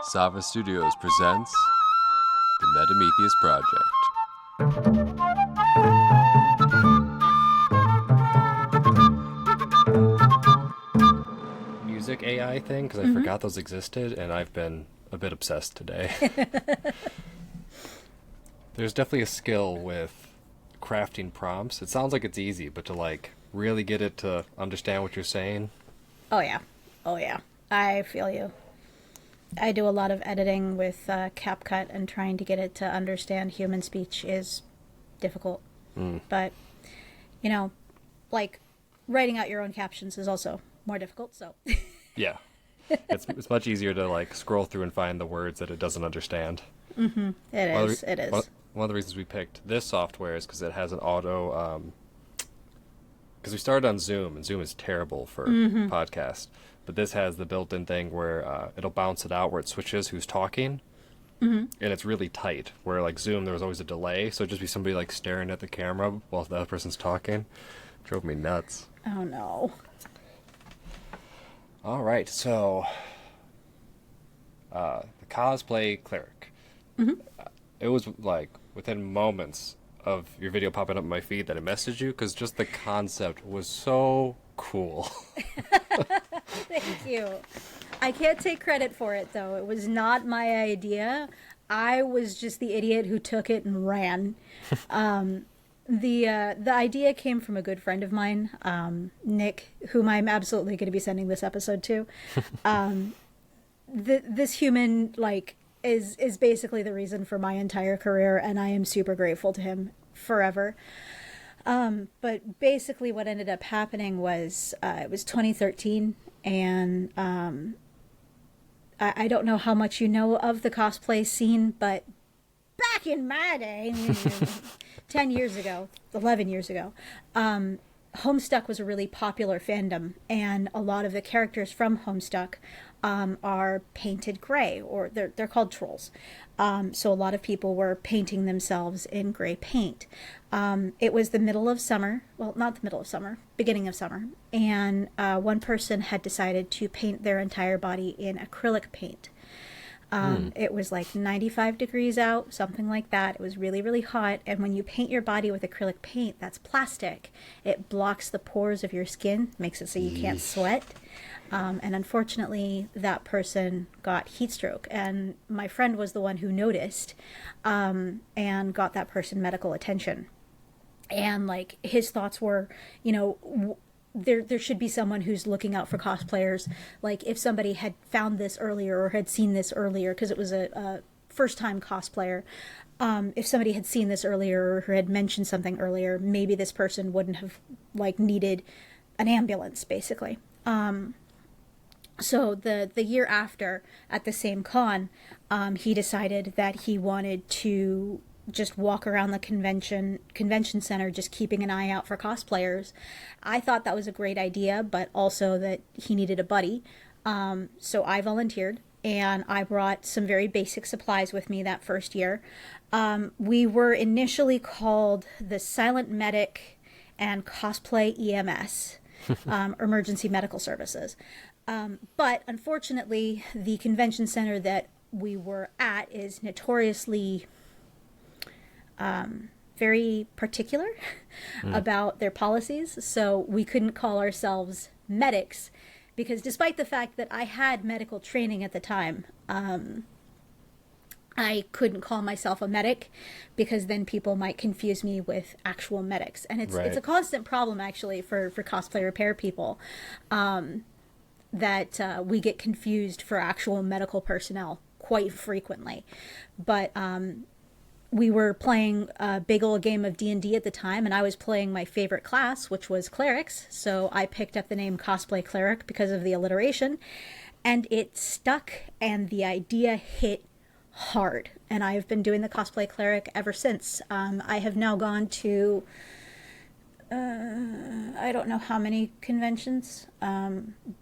Sava Studios presents the Metametheus Project. Music AI thing, because I forgot those existed, and I've been a bit obsessed today. There's definitely a skill with crafting prompts. It sounds like it's easy, but to really get it to understand what you're saying. Oh yeah. Oh yeah. I feel you. I do a lot of editing with CapCut, and trying to get it to understand human speech is difficult. But, like writing out your own captions is also more difficult, so. Yeah. It's much easier to scroll through and find the words that it doesn't understand. It is. It is. One of the reasons we picked this software is because it has an auto. Because we started on Zoom, and Zoom is terrible for podcasts. But this has the built-in thing where it'll bounce it out where it switches who's talking. And it's really tight. Where Zoom, there was always a delay, so it'd just be somebody staring at the camera while the other person's talking. Drove me nuts. Oh no. All right, so the Cosplay Cleric. It was within moments of your video popping up in my feed that I messaged you, because just the concept was so cool. Thank you. I can't take credit for it, though. It was not my idea. I was just the idiot who took it and ran. The idea came from a good friend of mine, Nick, whom I'm absolutely going to be sending this episode to. This human is basically the reason for my entire career, and I am super grateful to him forever. But basically what ended up happening was it was 2013, and I don't know how much you know of the cosplay scene, but back in my day, 10 years ago, 11 years ago, Homestuck was a really popular fandom, and a lot of the characters from Homestuck are painted gray, or they're called trolls. So a lot of people were painting themselves in gray paint. It was the middle of summer, well, not the middle of summer, beginning of summer, and one person had decided to paint their entire body in acrylic paint. It was 95 degrees out, something like that. It was really, really hot. And when you paint your body with acrylic paint, that's plastic. It blocks the pores of your skin, makes it so you can't sweat. And unfortunately, that person got heat stroke. And my friend was the one who noticed and got that person medical attention. And his thoughts were, there should be someone who's looking out for cosplayers. If somebody had found this earlier or had seen this earlier, because it was a first-time cosplayer, if somebody had seen this earlier or had mentioned something earlier, maybe this person wouldn't have needed an ambulance, basically. So the year after, at the same con, he decided that he wanted to just walk around the convention center, just keeping an eye out for cosplayers. I thought that was a great idea, but also that he needed a buddy. So I volunteered, and I brought some very basic supplies with me that first year. We were initially called the Silent Medic and Cosplay EMS, Emergency Medical Services. But unfortunately, the convention center that we were at is notoriously very particular about their policies, so we couldn't call ourselves medics, because despite the fact that I had medical training at the time, I couldn't call myself a medic, because then people might confuse me with actual medics, and it's a constant problem actually for cosplay repair people, that we get confused for actual medical personnel quite frequently. But we were playing a big old game of D&D at the time, and I was playing my favorite class, which was Clerics, so I picked up the name Cosplay Cleric because of the alliteration, and it stuck, and the idea hit hard, and I've been doing the Cosplay Cleric ever since. I have now gone to I don't know how many conventions,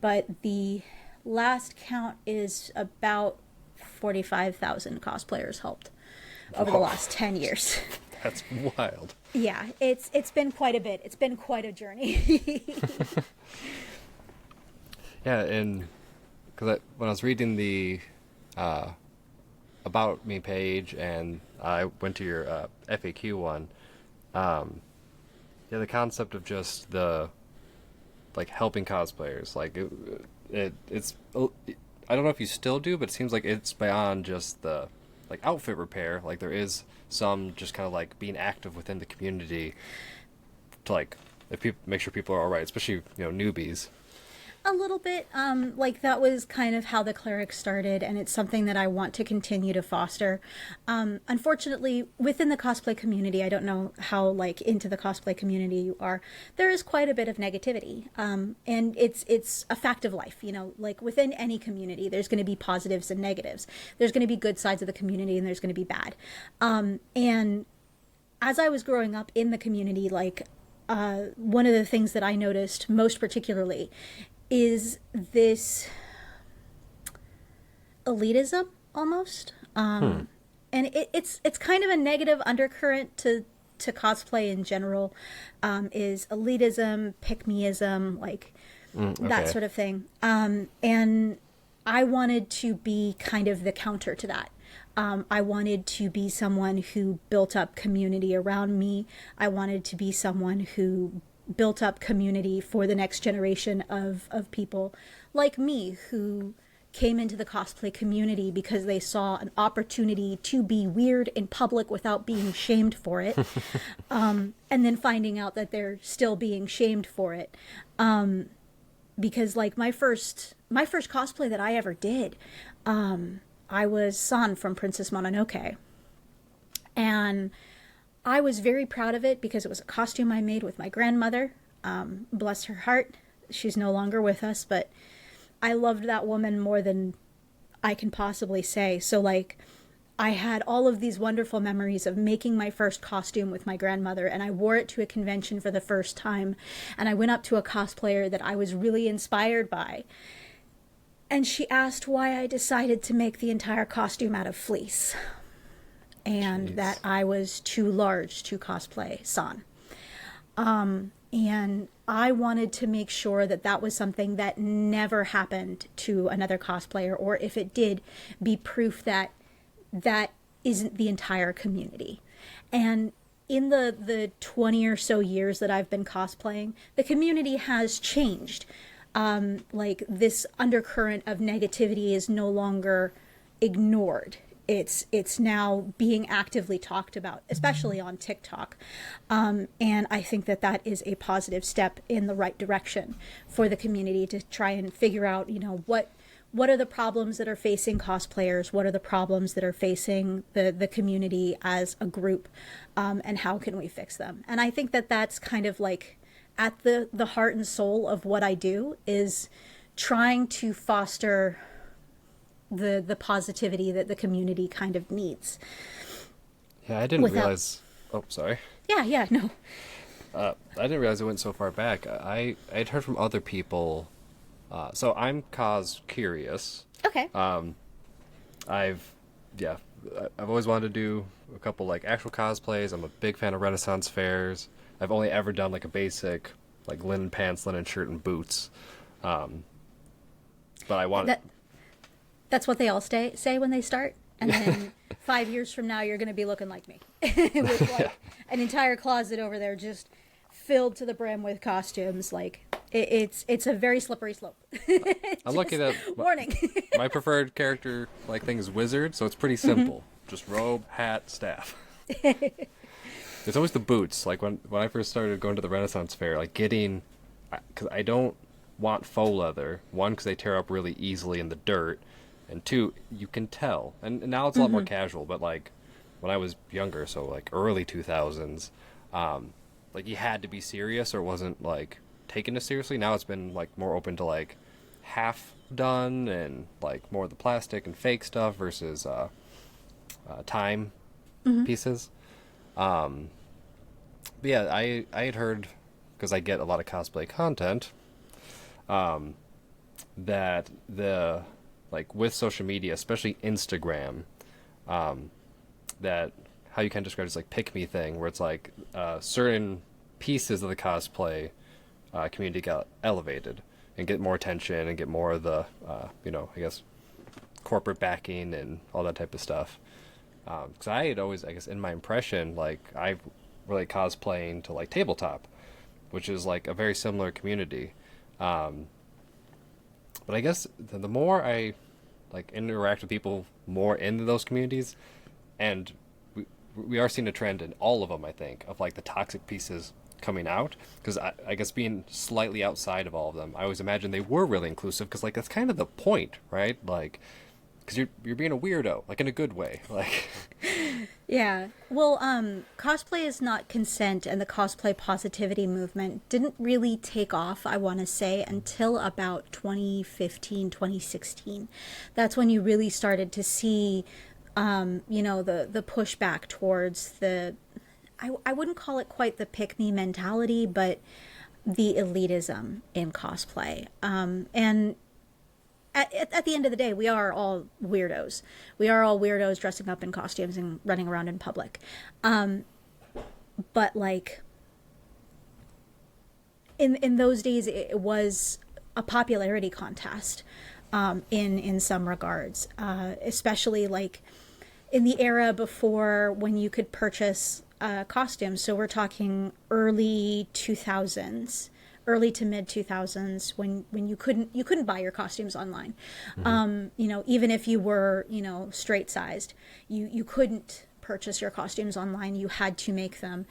but the last count is about 45,000 cosplayers helped over the last 10 years. That's wild. Yeah, it's been quite a bit. It's been quite a journey. Yeah, and because when I was reading the about me page, and I went to your FAQ one. Yeah, the concept of just the like helping cosplayers, like it's I don't know if you still do, but it seems like it's beyond just the like outfit repair. Like there is some just kind of like being active within the community to like if people make sure people are all right, especially newbies. A little bit. Like that was kind of how the Cleric started, and it's something that I want to continue to foster. Unfortunately, within the cosplay community, I don't know how like into the cosplay community you are. There is quite a bit of negativity, and it's a fact of life. Like within any community, there's going to be positives and negatives. There's going to be good sides of the community, and there's going to be bad. And as I was growing up in the community, like one of the things that I noticed most particularly is this elitism almost, and it's kind of a negative undercurrent to cosplay in general. Is elitism, pick-meism, like that sort of thing, and I wanted to be kind of the counter to that. I wanted to be someone who built up community around me. I wanted to be someone who built up community for the next generation of people like me who came into the cosplay community because they saw an opportunity to be weird in public without being shamed for it, and then finding out that they're still being shamed for it. Because like my first cosplay that I ever did, I was San from Princess Mononoke, and I was very proud of it because it was a costume I made with my grandmother. Bless her heart. She's no longer with us, but I loved that woman more than I can possibly say. So like I had all of these wonderful memories of making my first costume with my grandmother, and I wore it to a convention for the first time, and I went up to a cosplayer that I was really inspired by, and she asked why I decided to make the entire costume out of fleece. And Jeez. That I was too large to cosplay San. And I wanted to make sure that that was something that never happened to another cosplayer, or if it did, be proof that that isn't the entire community. And in the 20 or so years that I've been cosplaying, the community has changed. Like this undercurrent of negativity is no longer ignored. It's now being actively talked about, especially on TikTok. And I think that that is a positive step in the right direction for the community to try and figure out, what are the problems that are facing cosplayers? What are the problems that are facing the community as a group? And how can we fix them? And I think that that's kind of like at the heart and soul of what I do, is trying to foster the positivity that the community kind of needs. Yeah, I didn't realize. Oh, sorry. Yeah, no. I didn't realize it went so far back. I'd heard from other people. So I'm cos curious. Okay. I've always wanted to do a couple like actual cosplays. I'm a big fan of Renaissance fairs. I've only ever done like a basic like linen pants, linen shirt, and boots. But I want That's what they all say when they start. And then 5 years from now, you're going to be looking like me. With like an entire closet over there just filled to the brim with costumes. Like, it's a very slippery slope. I'm lucky that warning. my preferred character like thing is wizard, so it's pretty simple. Just robe, hat, staff. It's always the boots. Like when I first started going to the Renaissance fair, like getting, because I don't want faux leather. One, because they tear up really easily in the dirt. And two, you can tell. And now it's a lot more casual, but like when I was younger, so like early 2000s, like you had to be serious or it wasn't like taken as seriously. Now it's been like more open to like half done and like more of the plastic and fake stuff versus time pieces. But yeah, I had heard, because I get a lot of cosplay content, that the like with social media, especially Instagram, that how you can describe it as like pick me thing, where it's like certain pieces of the cosplay community got elevated and get more attention and get more of the I guess corporate backing and all that type of stuff. Because I had always, I guess, in my impression, like I relate cosplaying to like tabletop, which is like a very similar community. Um, but I guess the more I like interact with people more in those communities, and we are seeing a trend in all of them, I think, of like the toxic pieces coming out. Because I guess being slightly outside of all of them, I always imagined they were really inclusive. Because like that's kind of the point, right? Like, because you're being a weirdo, like in a good way, like. Yeah. Well, cosplay is not consent, and the cosplay positivity movement didn't really take off, I want to say, until about 2015, 2016. That's when you really started to see, the pushback towards I wouldn't call it quite the pick-me mentality, but the elitism in cosplay. And at the end of the day, we are all weirdos. We are all weirdos dressing up in costumes and running around in public. But like in those days, it was a popularity contest in some regards, especially like in the era before when you could purchase costumes. So we're talking early 2000s, early to mid 2000s, when you couldn't buy your costumes online. Even if you were straight sized, you couldn't purchase your costumes online. You had to make them.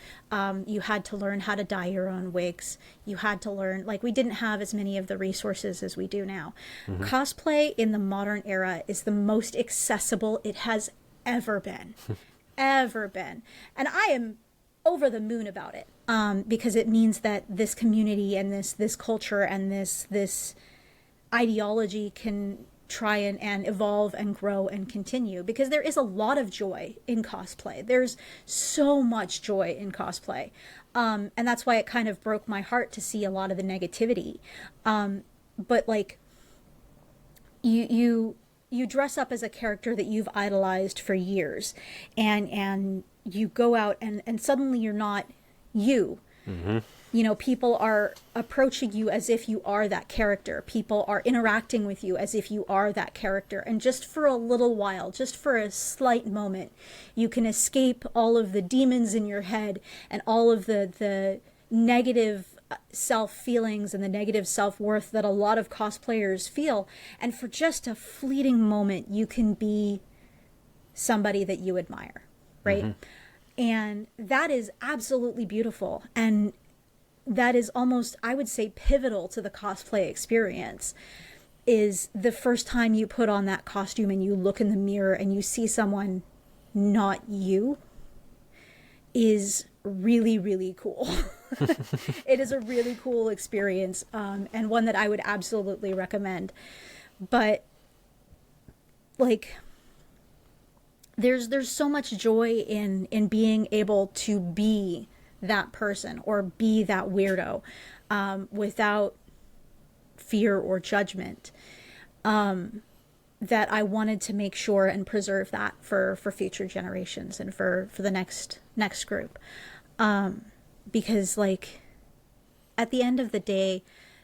You had to learn how to dye your own wigs. You had to learn, like, we didn't have as many of the resources as we do now. Cosplay in the modern era is the most accessible it has ever been. Ever been. And I am over the moon about it, because it means that this community and this culture and this ideology can try and evolve and grow and continue, because there is a lot of joy in cosplay. There's so much joy in cosplay, and that's why it kind of broke my heart to see a lot of the negativity. But like you dress up as a character that you've idolized for years, and you go out and suddenly you're not you. People are approaching you as if you are that character. People are interacting with you as if you are that character. And just for a little while, just for a slight moment, you can escape all of the demons in your head and all of the negative self feelings and the negative self-worth that a lot of cosplayers feel. And for just a fleeting moment, you can be somebody that you admire, right? And that is absolutely beautiful. And that is almost, I would say, pivotal to the cosplay experience, is the first time you put on that costume and you look in the mirror and you see someone not you is really, really cool. It is a really cool experience, and one that I would absolutely recommend. But like, there's so much joy in being able to be that person or be that weirdo, without fear or judgment, that I wanted to make sure and preserve that for future generations and for the next group. Because like, at the end of the day,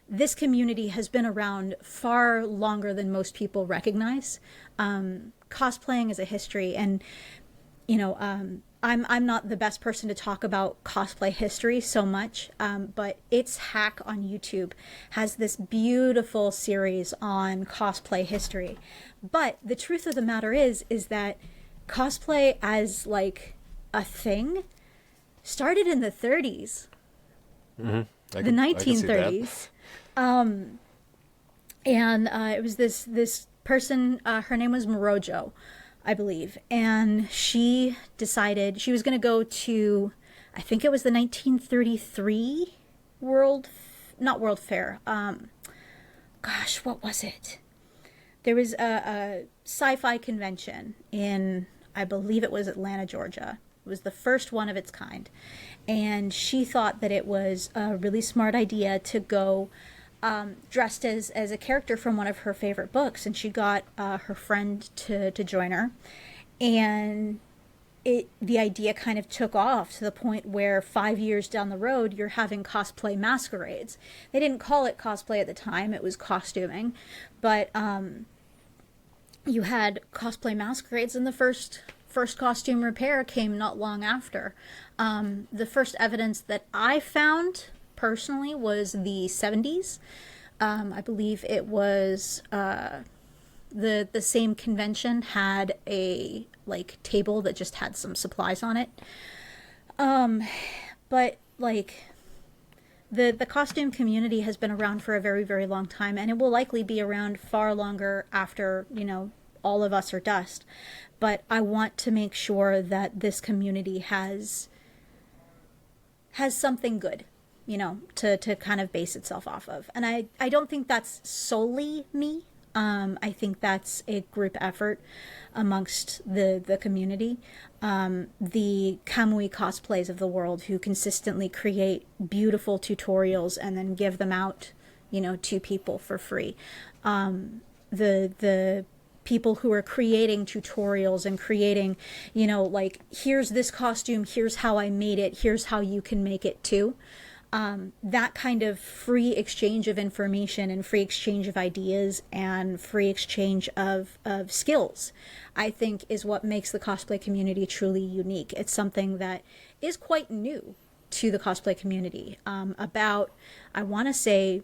this community has been around far longer than most people recognize. Cosplaying is a history, and I'm not the best person to talk about cosplay history so much, but its hack on YouTube has this beautiful series on cosplay history. But the truth of the matter is that cosplay as like a thing started in the 30s, the 1930s. And it was this person, her name was Morojo, I believe, and she decided she was going to go to, I think it was the 1933 not World Fair. Gosh, what was it? There was a sci-fi convention in, I believe it was Atlanta, Georgia. It was the first one of its kind. And she thought that it was a really smart idea to go dressed as a character from one of her favorite books. And she got her friend to join her. And the idea kind of took off to the point where 5 years down the road, you're having cosplay masquerades. They didn't call it cosplay at the time. It was costuming. But You had cosplay masquerades, and the first costume repair came not long after. The first evidence that I found personally was the 70s. I believe it was the same convention had a like table that just had some supplies on it. But like the costume community has been around for a very, very long time, and it will likely be around far longer after, all of us are dust. But I want to make sure that this community has something good, to kind of base itself off of. And I don't think that's solely me. I think that's a group effort amongst the community. The Kamui cosplays of the world who consistently create beautiful tutorials and then give them out, to people for free. The people who are creating tutorials and creating, like, here's this costume, here's how I made it, here's how you can make it too. That kind of free exchange of information and free exchange of ideas and free exchange of skills, I think, is what makes the cosplay community truly unique. It's something that is quite new to the cosplay community. I want to say,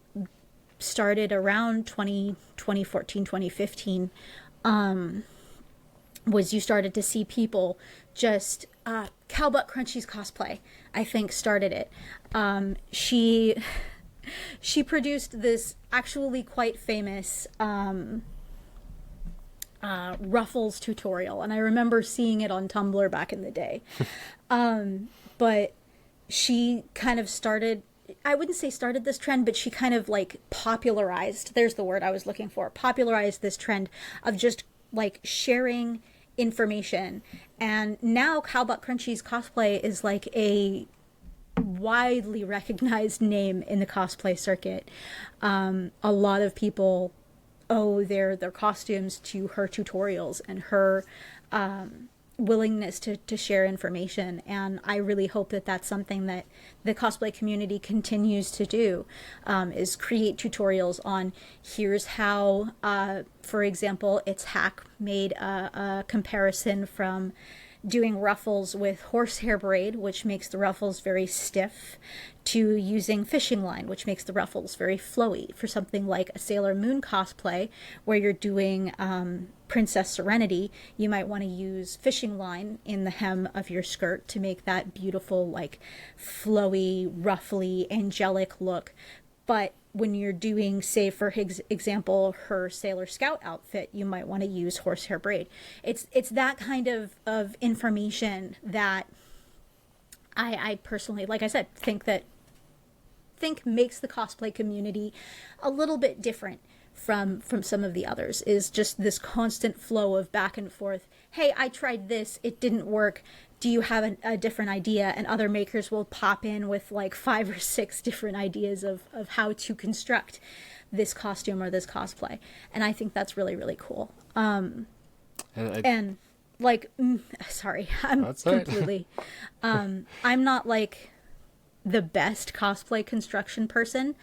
started around 2014, 2015, was you started to see people just Cowbutt Crunchy's cosplay, I think, started it. She produced this actually quite famous Ruffles tutorial, and I remember seeing it on Tumblr back in the day. But she kind of started, I wouldn't say started this trend, but she kind of like popularized, there's the word I was looking for, popularized this trend of just like sharing information. And now Cowbutt Crunchy's cosplay is like a widely recognized name in the cosplay circuit. A lot of people owe their costumes to her tutorials and her willingness to share information. And I really hope that that's something that the cosplay community continues to do, is create tutorials on here's how, for example, It's Hack made a comparison from doing ruffles with horsehair braid, which makes the ruffles very stiff, to using fishing line, which makes the ruffles very flowy. For something like a Sailor Moon cosplay, where you're doing Princess Serenity, you might want to use fishing line in the hem of your skirt to make that beautiful, like, flowy, ruffly, angelic look. But when you're doing, say, for example, her Sailor Scout outfit, you might want to use horsehair braid. It's that kind of information that I personally, like I said, think makes the cosplay community a little bit different from some of the others, is just this constant flow of back and forth. Hey, I tried this, it didn't work. Do you have a different idea? And other makers will pop in with like 5 or 6 different ideas of how to construct this costume or this cosplay. And I think that's really, really cool. And like, sorry, I'm That's right. completely, I'm not like the best cosplay construction person.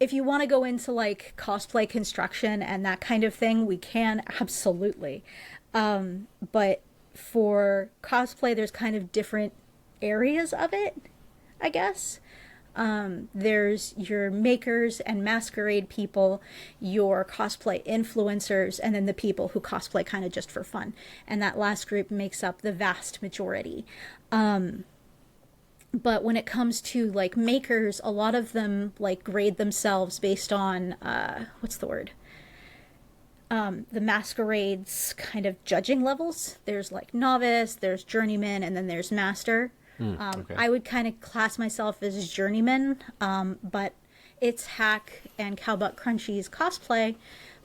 If you want to go into like cosplay construction and that kind of thing, we can, absolutely. But for cosplay, there's kind of different areas of it, I guess. There's your makers and masquerade people, your cosplay influencers, and then the people who cosplay kind of just for fun. And that last group makes up the vast majority. But when it comes to like makers, a lot of them like grade themselves based on, what's the word? The masquerade's kind of judging levels. There's like novice, there's journeyman, and then there's master. Okay. I would kind of class myself as journeyman, but It's Hack and Cowbutt Crunchy's cosplay,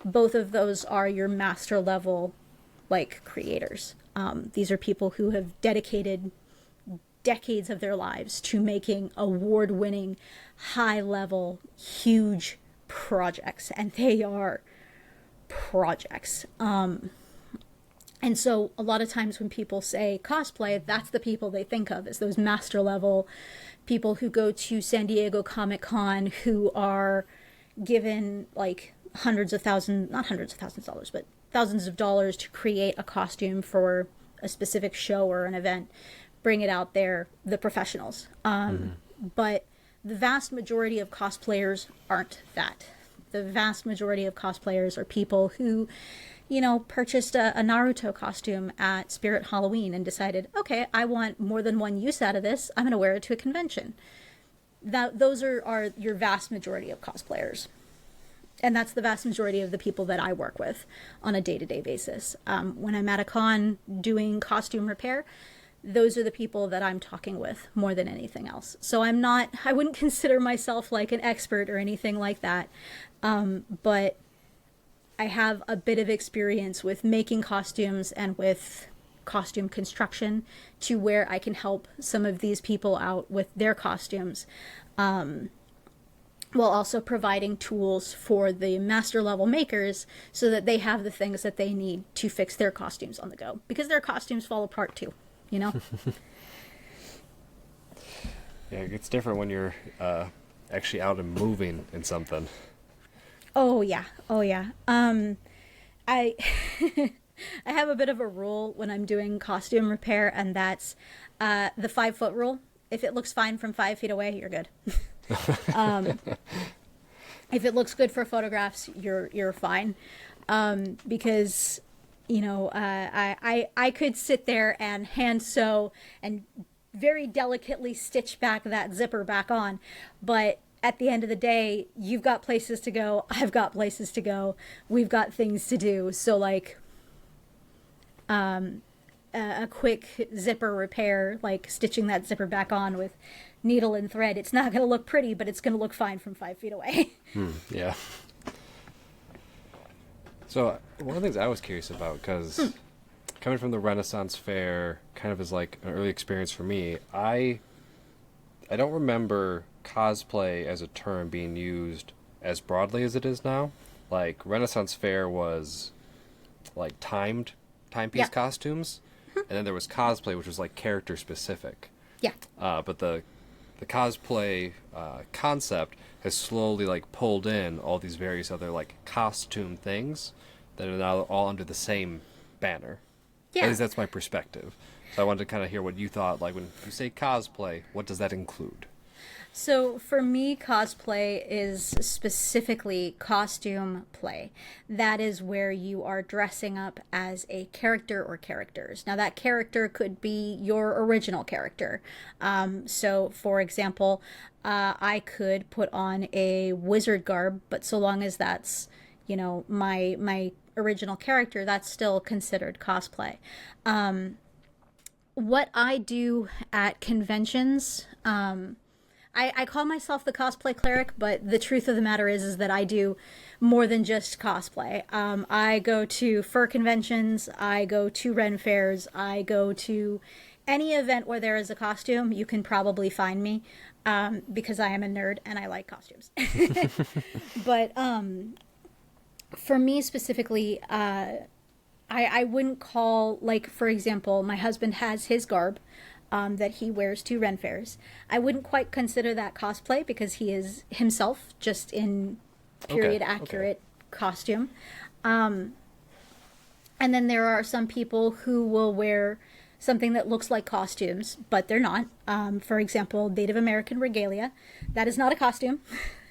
both of those are your master level like creators. These are people who have dedicated decades of their lives to making award-winning, high-level, huge projects, and they are projects. And so a lot of times when people say cosplay, that's the people they think of as those master level people who go to San Diego Comic-Con, who are given like not hundreds of thousands of dollars, but thousands of dollars to create a costume for a specific show or an event, bring it out there, the professionals. But the vast majority of cosplayers aren't that. The vast majority of cosplayers are people who, purchased a Naruto costume at Spirit Halloween and decided, okay, I want more than one use out of this. I'm going to wear it to a convention. Those are your vast majority of cosplayers. And that's the vast majority of the people that I work with on a day-to-day basis. When I'm at a con doing costume repair, those are the people that I'm talking with more than anything else. So I wouldn't consider myself like an expert or anything like that. But I have a bit of experience with making costumes and with costume construction to where I can help some of these people out with their costumes, while also providing tools for the master level makers so that they have the things that they need to fix their costumes on the go, because their costumes fall apart too, Yeah, it's different when you're actually out and moving in something. Oh yeah. I I have a bit of a rule when I'm doing costume repair, and that's the 5-foot rule. If it looks fine from 5 feet away, you're good. If it looks good for photographs, you're fine. Because I could sit there and hand sew and very delicately stitch back that zipper back on, but at the end of the day, you've got places to go, I've got places to go, we've got things to do. So like a quick zipper repair, like stitching that zipper back on with needle and thread, it's not going to look pretty, but it's going to look fine from 5 feet away. Yeah. So one of the things I was curious about, because coming from the Renaissance Fair kind of is like an early experience for me, I don't remember cosplay as a term being used as broadly as it is now. Like Renaissance Fair was like timepiece costumes, and then there was cosplay, which was like character specific. Yeah. But the cosplay concept has slowly like pulled in all these various other like costume things that are now all under the same banner. Yeah. At least that's my perspective. So I wanted to kind of hear what you thought. Like when you say cosplay, what does that include? So for me, cosplay is specifically costume play. That is where you are dressing up as a character or characters. Now that character could be your original character. So for example, I could put on a wizard garb, but so long as that's, my original character, that's still considered cosplay. What I do at conventions, I call myself the cosplay cleric, but the truth of the matter is that I do more than just cosplay. I go to fur conventions, I go to Ren fairs, I go to any event where there is a costume. You can probably find me, because I am a nerd and I like costumes. But for me specifically, I wouldn't call, like, for example, my husband has his garb that he wears to Ren fairs. I wouldn't quite consider that cosplay because he is himself just in period accurate costume. And then there are some people who will wear something that looks like costumes, but they're not. For example, Native American regalia. That is not a costume.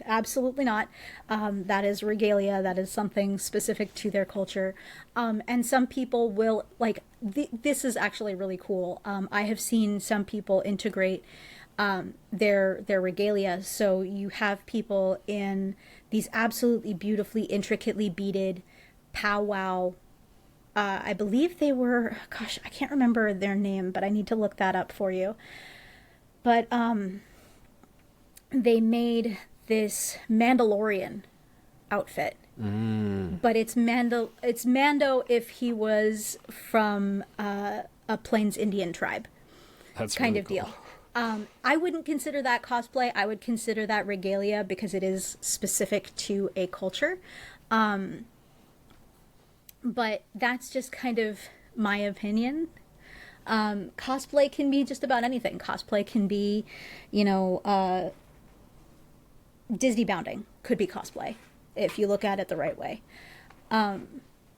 Absolutely not. That is regalia. That is something specific to their culture. And some people will, like, this is actually really cool. I have seen some people integrate their regalia. So you have people in these absolutely beautifully, intricately beaded powwow. I believe they were, gosh, I can't remember their name, but I need to look that up for you. But they made this Mandalorian outfit. But it's Mando if he was from a Plains Indian tribe. That's kind really of cool. deal. I wouldn't consider that cosplay. I would consider that regalia because it is specific to a culture. But that's just kind of my opinion. Cosplay can be just about anything. Cosplay can be, Disney bounding could be cosplay. if you look at it the right way.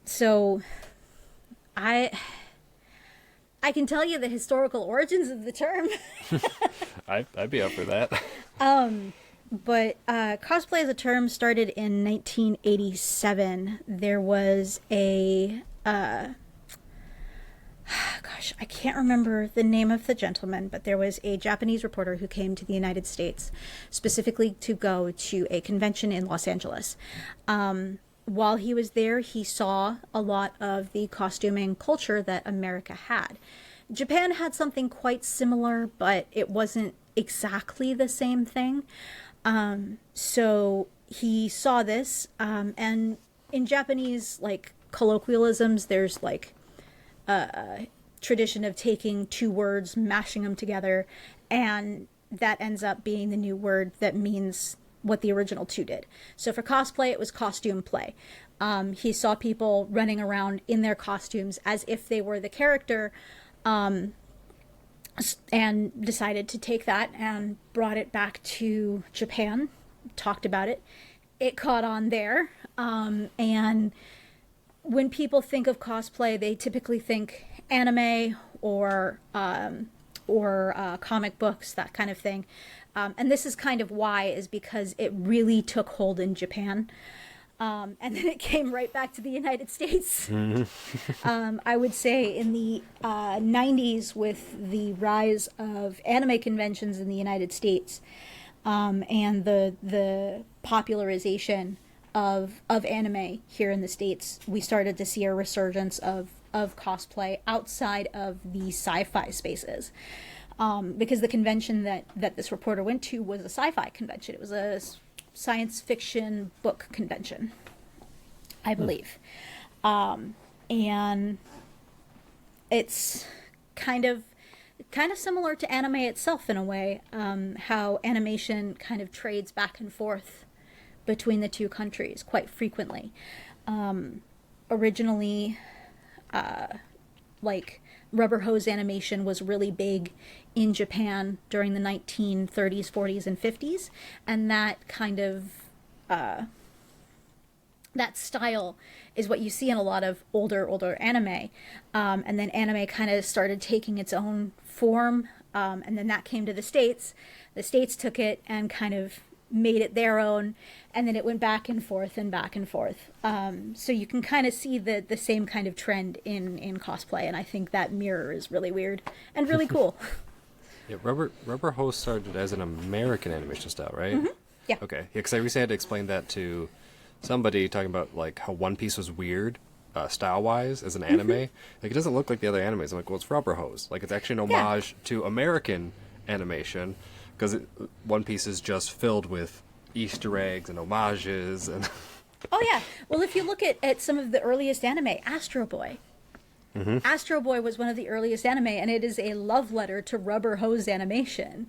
So I can tell you the historical origins of the term. I'd be up for that. But cosplay as a term started in 1987. There was a gosh, I can't remember the name of the gentleman, but there was a Japanese reporter who came to the United States specifically to go to a convention in Los Angeles. While he was there, he saw a lot of the costuming culture that America had. Japan had something quite similar, but it wasn't exactly the same thing. So he saw this, and in Japanese, like, colloquialisms, there's like a tradition of taking two words, mashing them together, and that ends up being the new word that means what the original two did. So for cosplay, it was costume play. He saw people running around in their costumes as if they were the character, and decided to take that and brought it back to Japan, talked about it. It caught on there, and when people think of cosplay, they typically think anime or comic books, that kind of thing. And this is kind of why, is because it really took hold in Japan. And then it came right back to the United States. I would say in the 90s, with the rise of anime conventions in the United States, and the popularization of anime here in the States, we started to see a resurgence of cosplay outside of the sci-fi spaces. Because the convention that this reporter went to was a sci-fi convention. It was a science fiction book convention, I believe. And it's kind of similar to anime itself in a way, how animation kind of trades back and forth between the two countries quite frequently. Originally, like, rubber hose animation was really big in Japan during the 1930s, 40s, and 50s, and that kind of that style is what you see in a lot of older anime, and then anime kind of started taking its own form, and then that came to the States. The States took it and kind of made it their own, and then it went back and forth and back and forth. So you can kind of see the same kind of trend in cosplay, and I think that mirror is really weird and really cool. Yeah, Rubber Hose started as an American animation style, right? Mm-hmm. Yeah. Okay. Yeah, because I recently had to explain that to somebody, talking about like how One Piece was weird, style-wise, as an anime. Like, it doesn't look like the other animes. I'm like, well, it's Rubber Hose. Like, it's actually an homage to American animation, because One Piece is just filled with Easter eggs and homages and. Oh yeah. Well, if you look at some of the earliest anime, Astro Boy. Mm-hmm. Astro Boy was one of the earliest anime, and it is a love letter to rubber hose animation.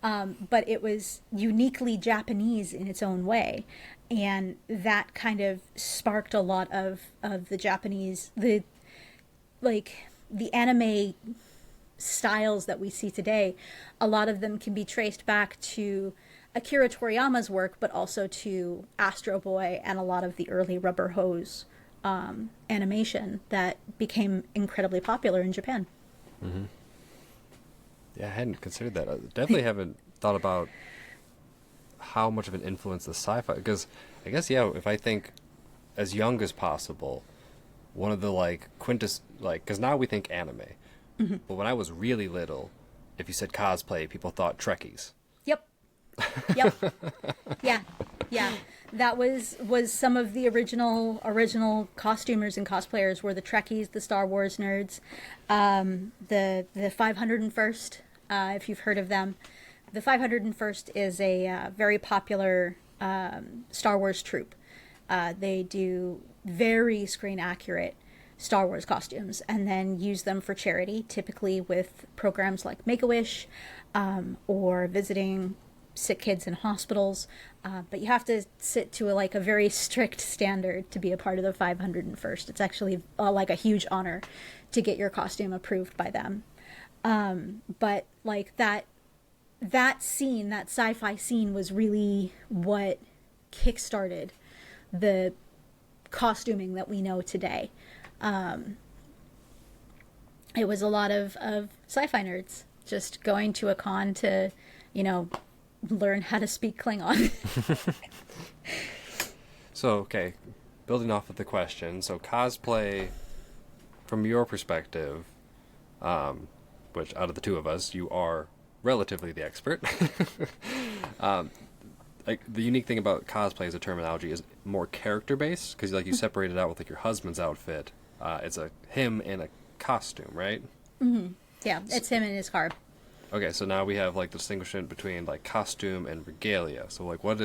But it was uniquely Japanese in its own way, and that kind of sparked a lot of the Japanese, the anime styles that we see today. A lot of them can be traced back to Akira Toriyama's work, but also to Astro Boy and a lot of the early rubber hose animation that became incredibly popular in Japan. Mm-hmm. Yeah, I hadn't considered that. I definitely haven't thought about how much of an influence the sci-fi, because I guess, yeah, if I think as young as possible, one of the because now we think anime, mm-hmm. but when I was really little, if you said cosplay, people thought Trekkies. Yep. Yeah. That was some of the original costumers and cosplayers were the Trekkies, the Star Wars nerds, the 501st, if you've heard of them. The 501st is a very popular Star Wars troupe. They do very screen accurate Star Wars costumes and then use them for charity, typically with programs like Make-A-Wish, or visiting sick kids in hospitals, but you have to sit to a very strict standard to be a part of the 501st. It's actually like a huge honor to get your costume approved by them. But like that scene, that sci-fi scene, was really what kickstarted the costuming that we know today. It was a lot of sci-fi nerds just going to a con to, learn how to speak Klingon. So, okay, building off of the question, so cosplay, from your perspective, which out of the two of us, you are relatively the expert. Like the unique thing about cosplay as a terminology is more character based, because like you separate it out with like your husband's outfit. It's a him in a costume, right? Yeah, it's him in his car. Okay, so now we have like the distinction between like costume and regalia. So like what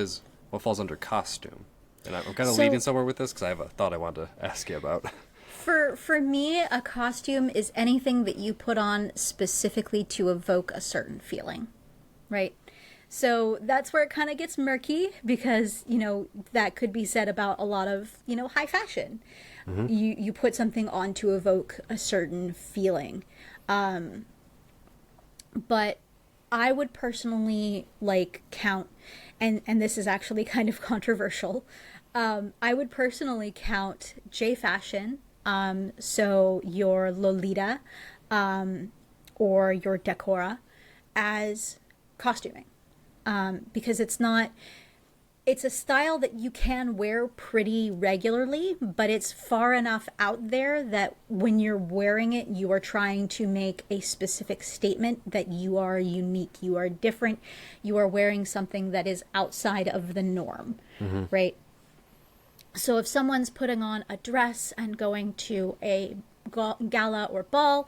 falls under costume? And I'm kind of leading somewhere with this because I have a thought I wanted to ask you about. For me, a costume is anything that you put on specifically to evoke a certain feeling, right? So that's where it kind of gets murky because, that could be said about a lot of, high fashion. Mm-hmm. You put something on to evoke a certain feeling. But I would personally count, and this is actually kind of controversial. I would personally count J fashion, so your Lolita, or your Decora, as costuming, because it's a style that you can wear pretty regularly, but it's far enough out there that when you're wearing it, you are trying to make a specific statement that you are unique, you are different, you are wearing something that is outside of the norm, right? So if someone's putting on a dress and going to a gala or ball,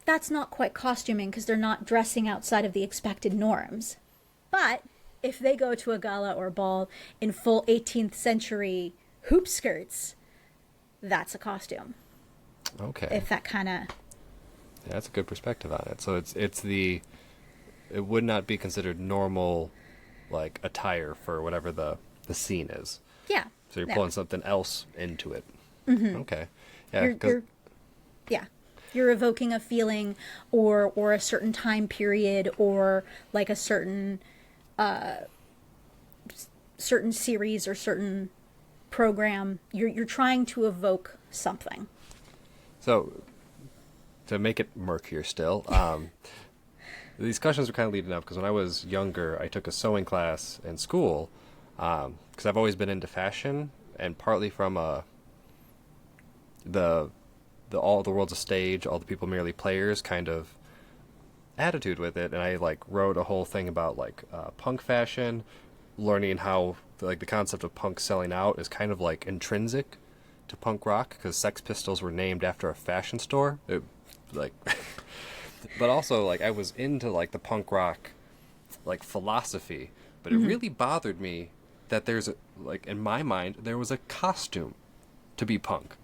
that's not quite costuming because they're not dressing outside of the expected norms. But if they go to a gala or ball in full 18th century hoop skirts, that's a costume. Okay. If that kind of... Yeah, that's a good perspective on it. So it would not be considered normal, like, attire for whatever the scene is. Yeah. So you're pulling something else into it. Mm-hmm. Okay. Yeah. You're evoking a feeling or a certain time period or like a certain series or certain program. You're trying to evoke something. So to make it murkier still, these questions are kind of leading up because when I was younger, I took a sewing class in school because I've always been into fashion, and partly from the all the world's a stage, all the people merely players kind of attitude with it, and I wrote a whole thing about punk fashion, learning how the concept of punk selling out is kind of intrinsic to punk rock because Sex Pistols were named after a fashion store. But also I was into the punk rock philosophy, but it really bothered me that there's in my mind there was a costume to be punk.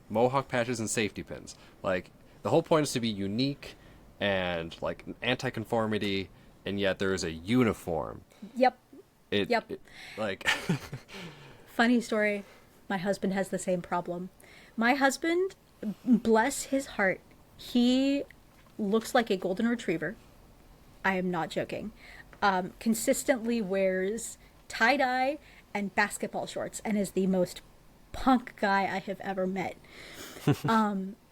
Mohawk patches and safety pins. The whole point is to be unique and anti-conformity, and yet there is a uniform. Yep. Yep. Funny story. My husband has the same problem. My husband, bless his heart, he looks like a golden retriever. I am not joking. Consistently wears tie-dye and basketball shorts and is the most punk guy I have ever met.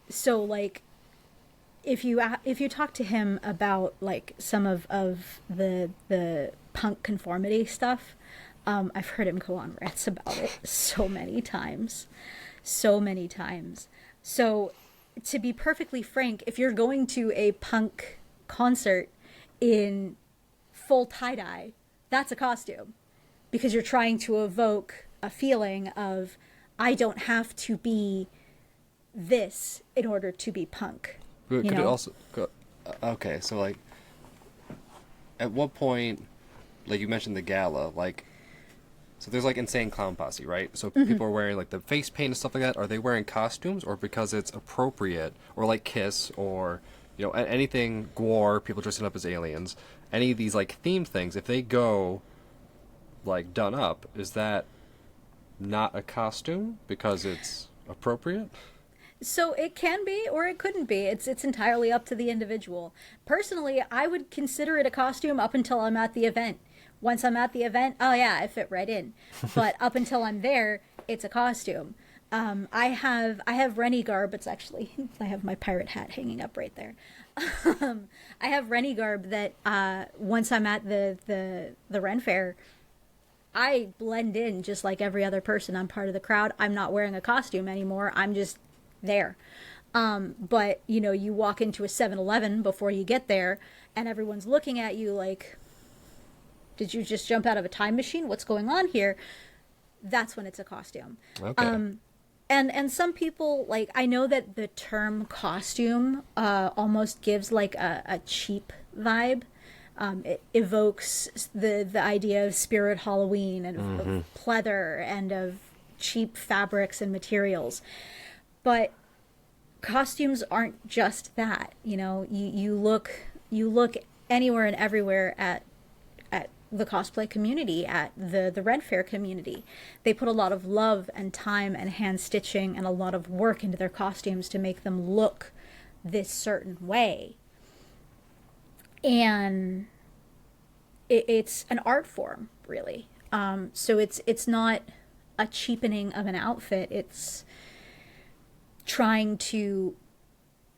So if you talk to him about some of the punk conformity stuff, I've heard him go on rants about it so many times. So to be perfectly frank, if you're going to a punk concert in full tie-dye, that's a costume because you're trying to evoke a feeling of I don't have to be this in order to be punk. Could it also go, okay, so at what point, you mentioned the gala, so there's Insane Clown Posse, right? So people are wearing the face paint and stuff like that. Are they wearing costumes or because it's appropriate, or Kiss, or anything Gwar, people dressing up as aliens, any of these themed things? If they go done up, is that not a costume because it's appropriate? So it can be or it couldn't be. It's entirely up to the individual. Personally, I would consider it a costume up until I'm at the event. Once I'm at the event, oh yeah, I fit right in. But up until I'm there, it's a costume. I have Rennie garb. It's actually I have my pirate hat hanging up right there. I have Rennie garb that once I'm at the Ren Fair, I blend in just like every other person. I'm part of the crowd. I'm not wearing a costume anymore. I'm just there. But you know, you walk into a 7-Eleven before you get there, and everyone's looking at you like, "Did you just jump out of a time machine? What's going on here?" That's when it's a costume. Okay. And some people, like, I know that the term costume almost gives like a cheap vibe. It evokes the idea of spirit Halloween and of pleather and of cheap fabrics and materials. But costumes aren't just that. You know, you look anywhere and everywhere at the cosplay community, at the Red Fair community. They put a lot of love and time and hand stitching and a lot of work into their costumes to make them look this certain way. And it's an art form, really. So it's not a cheapening of an outfit. It's trying to,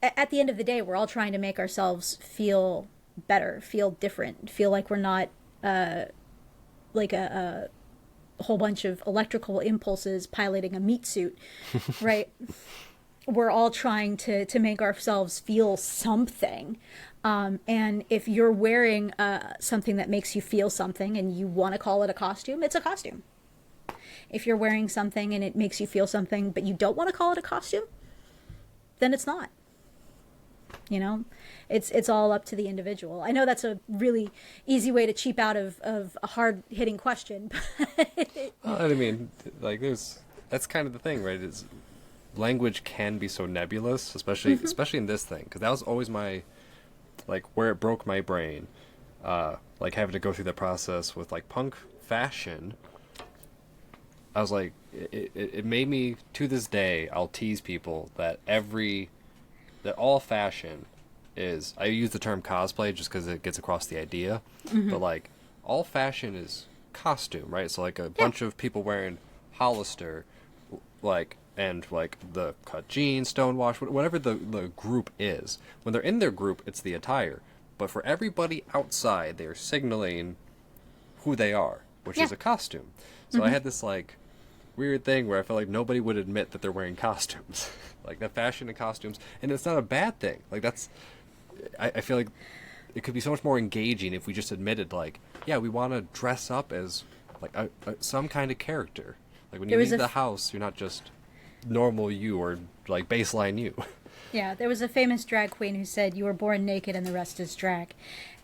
at the end of the day, we're all trying to make ourselves feel better, feel different, feel like we're not like a whole bunch of electrical impulses piloting a meat suit, right? We're all trying to make ourselves feel something. And if you're wearing something that makes you feel something and you want to call it a costume, it's a costume. If you're wearing something and it makes you feel something, but you don't want to call it a costume, then it's not. You know, it's all up to the individual. I know that's a really easy way to cheap out of a hard hitting question. Well, I mean, like that's kind of the thing, right? Is language can be so nebulous, especially in this thing, because that was always my, like, where it broke my brain, like having to go through the process with like punk fashion. I was like, it made me, to this day, I'll tease people that all fashion is, I use the term cosplay just because it gets across the idea, but like all fashion is costume, right? So like a bunch of people wearing Hollister, like, and like the cut jeans, stonewash, whatever the group is. When they're in their group, it's the attire. But for everybody outside, they're signaling who they are, which is a costume. So I had this like weird thing where I felt like nobody would admit that they're wearing costumes. Like that fashion and costumes, and it's not a bad thing. Like that's, I feel like it could be so much more engaging if we just admitted, like, yeah, we want to dress up as like some kind of character. Like when you leave the house, you're not just normal you or like baseline you. Yeah, there was a famous drag queen who said, "You were born naked and the rest is drag."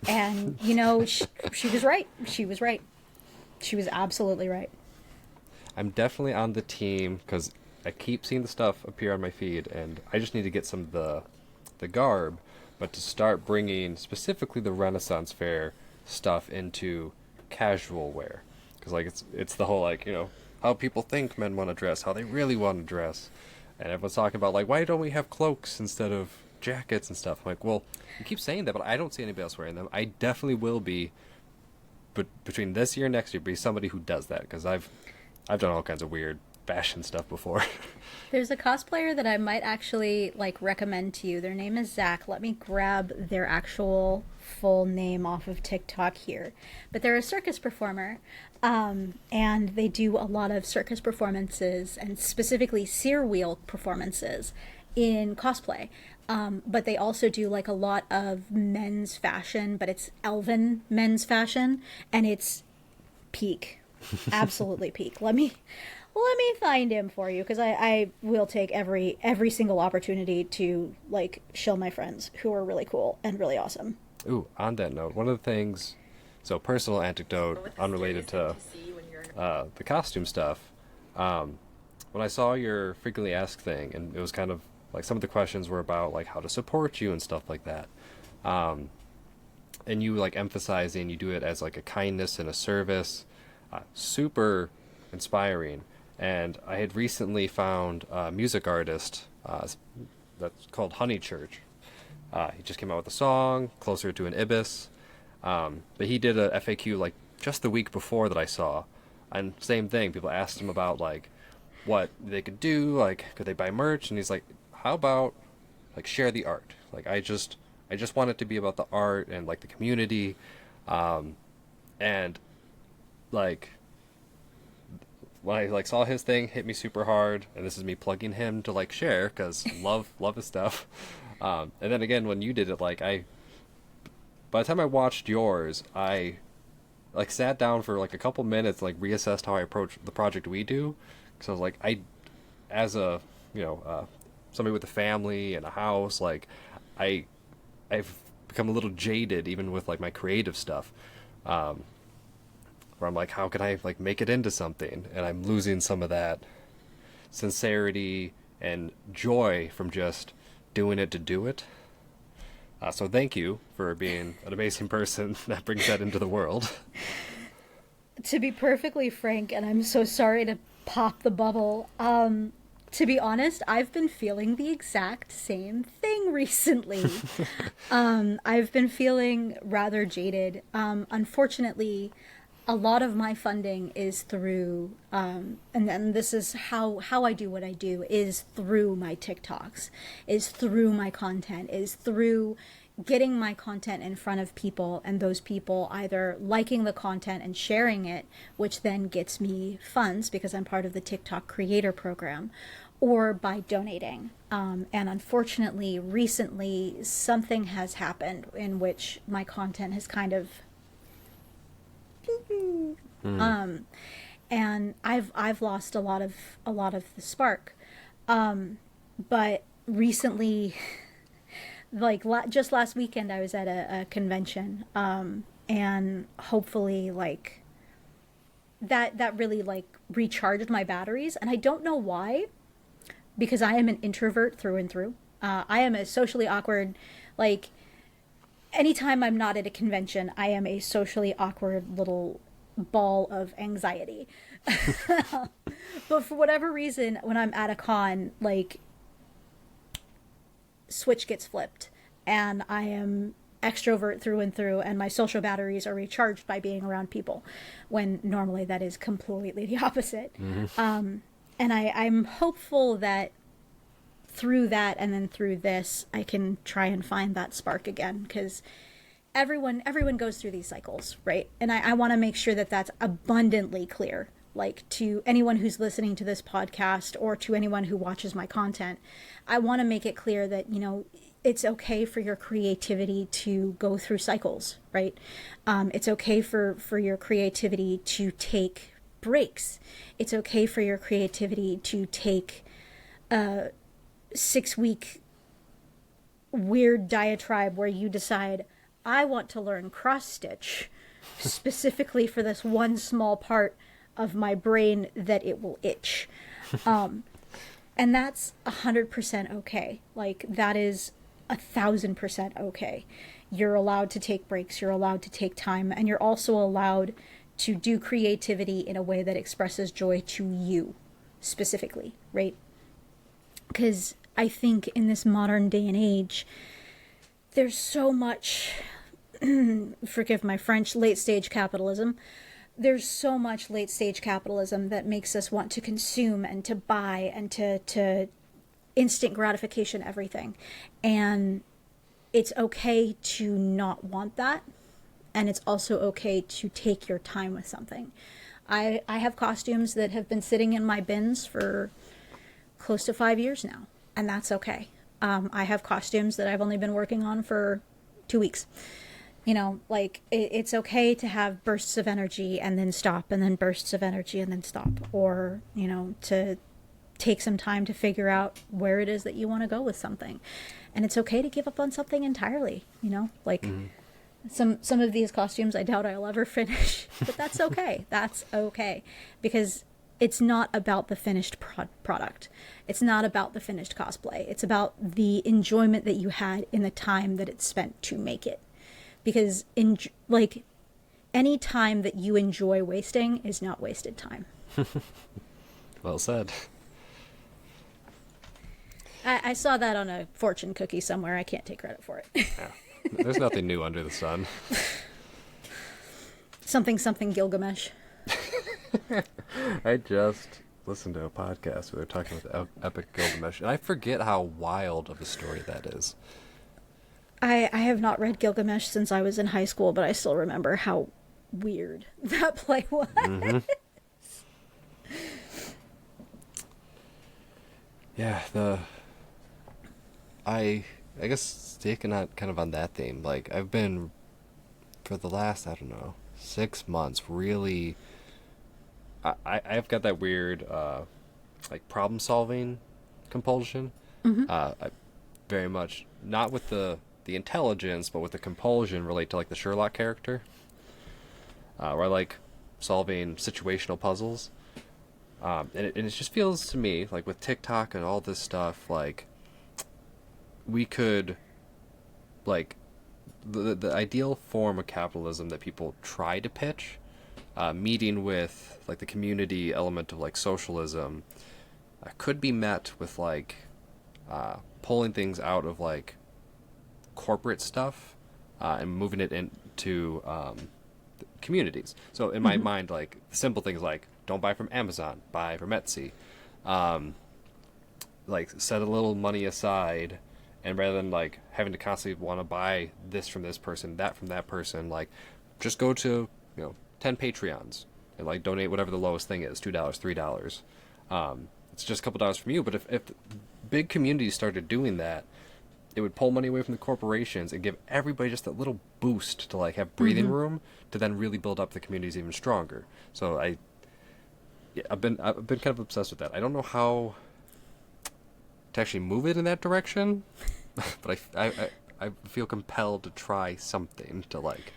And, you know, she was right. She was right. She was absolutely right. I'm definitely on the team because I keep seeing the stuff appear on my feed, and I just need to get some of the garb, but to start bringing specifically the Renaissance Fair stuff into casual wear, because like it's the whole, like, you know, how people think men want to dress, how they really want to dress, and everyone's talking about like, why don't we have cloaks instead of jackets and stuff? I'm like, well, you keep saying that, but I don't see anybody else wearing them. I definitely will be, but between this year and next year, be somebody who does that, because I've done all kinds of weird fashion stuff before. There's a cosplayer that I might actually like recommend to you. Their name is Zach. Let me grab their actual full name off of TikTok here. But they're a circus performer, and they do a lot of circus performances and specifically sear wheel performances in cosplay. But they also do like a lot of men's fashion, but it's elven men's fashion, and it's peak. Absolutely peak. Let me find him for you, because I will take every single opportunity to like shill my friends who are really cool and really awesome. Ooh, on that note, one of the things, so personal anecdote unrelated to the costume stuff, when I saw your frequently asked thing, and it was kind of like some of the questions were about like how to support you and stuff like that, and you like emphasizing you do it as like a kindness and a service, super inspiring. And I had recently found a music artist that's called Honeychurch. He just came out with a song, Closer to an Ibis. But he did a FAQ like just the week before that I saw, and same thing. People asked him about like what they could do, like could they buy merch, and he's like, how about like share the art? Like I just want it to be about the art and like the community, and like when I like saw his thing hit me super hard, and this is me plugging him to like share because love his stuff. And then again when you did it, like by the time I watched yours, I like sat down for like a couple minutes, like reassessed how I approach the project we do, because I was like as a somebody with a family and a house, like I've become a little jaded even with like my creative stuff. Where I'm like, how can I like make it into something? And I'm losing some of that sincerity and joy from just doing it to do it. So thank you for being an amazing person that brings that into the world. To be perfectly frank, and I'm so sorry to pop the bubble, to be honest, I've been feeling the exact same thing recently. I've been feeling rather jaded. Unfortunately, a lot of my funding is through, and then this is how I do what I do, is through my TikToks, is through my content, is through getting my content in front of people, and those people either liking the content and sharing it, which then gets me funds because I'm part of the TikTok creator program, or by donating. And unfortunately, recently, something has happened in which my content has kind of and I've lost a lot of the spark. But recently, like just last weekend, I was at a convention, and hopefully, like that really like recharged my batteries. And I don't know why, because I am an introvert through and through. I am a socially awkward, like anytime I'm not at a convention, I am a socially awkward little ball of anxiety. But for whatever reason, when I'm at a con, like switch gets flipped and I am extrovert through and through, and my social batteries are recharged by being around people, when normally that is completely the opposite. And I'm hopeful that through that and then through this, I can try and find that spark again, because everyone goes through these cycles, right? And I want to make sure that that's abundantly clear, like to anyone who's listening to this podcast or to anyone who watches my content. I want to make it clear that, it's okay for your creativity to go through cycles, right? It's okay for your creativity to take breaks. It's okay for your creativity to take 6-week weird diatribe where you decide, I want to learn cross stitch specifically for this one small part of my brain that it will itch. And that's 100% okay. Like, that is 1,000% okay. You're allowed to take breaks, you're allowed to take time, and you're also allowed to do creativity in a way that expresses joy to you specifically, right? Because I think in this modern day and age, there's so much, forgive my French, late stage capitalism. There's so much late stage capitalism that makes us want to consume and to buy and to instant gratification everything. And it's okay to not want that. And it's also okay to take your time with something. I have costumes that have been sitting in my bins for close to 5 years now, and that's okay. I have costumes that I've only been working on for 2 weeks. Like it's okay to have bursts of energy and then stop, and then bursts of energy and then stop, or, to take some time to figure out where it is that you want to go with something. And it's okay to give up on something entirely, like some of these costumes I doubt I'll ever finish, but that's okay. That's okay, because it's not about the finished product. It's not about the finished cosplay. It's about the enjoyment that you had in the time that it's spent to make it. Because any time that you enjoy wasting is not wasted time. Well said. I saw that on a fortune cookie somewhere. I can't take credit for it. Yeah. There's nothing new under the sun. Something something Gilgamesh. I just listened to a podcast where they're talking about the Epic Gilgamesh, and I forget how wild of a story that is. I have not read Gilgamesh since I was in high school, but I still remember how weird that play was. Mm-hmm. Yeah, I guess sticking on kind of on that theme, like I've been for the last, I don't know, 6 months really I've got that weird like problem solving compulsion. I very much not with the intelligence, but with the compulsion relate to like the Sherlock character. Where I like solving situational puzzles. And it just feels to me like with TikTok and all this stuff, like we could, like, the ideal form of capitalism that people try to pitch, meeting with like the community element of like socialism, could be met with like pulling things out of like corporate stuff and moving it into communities. So in my mind, like simple things like don't buy from Amazon, buy from Etsy. Like set a little money aside, and rather than like having to constantly want to buy this from this person, that from that person, like just go to 10 Patreons and like donate whatever the lowest thing is, $2, $3. It's just a couple dollars from you, but if big communities started doing that, it would pull money away from the corporations and give everybody just that little boost to like have breathing room to then really build up the communities even stronger. So I've been kind of obsessed with that. I don't know how to actually move it in that direction, but I feel compelled to try something to like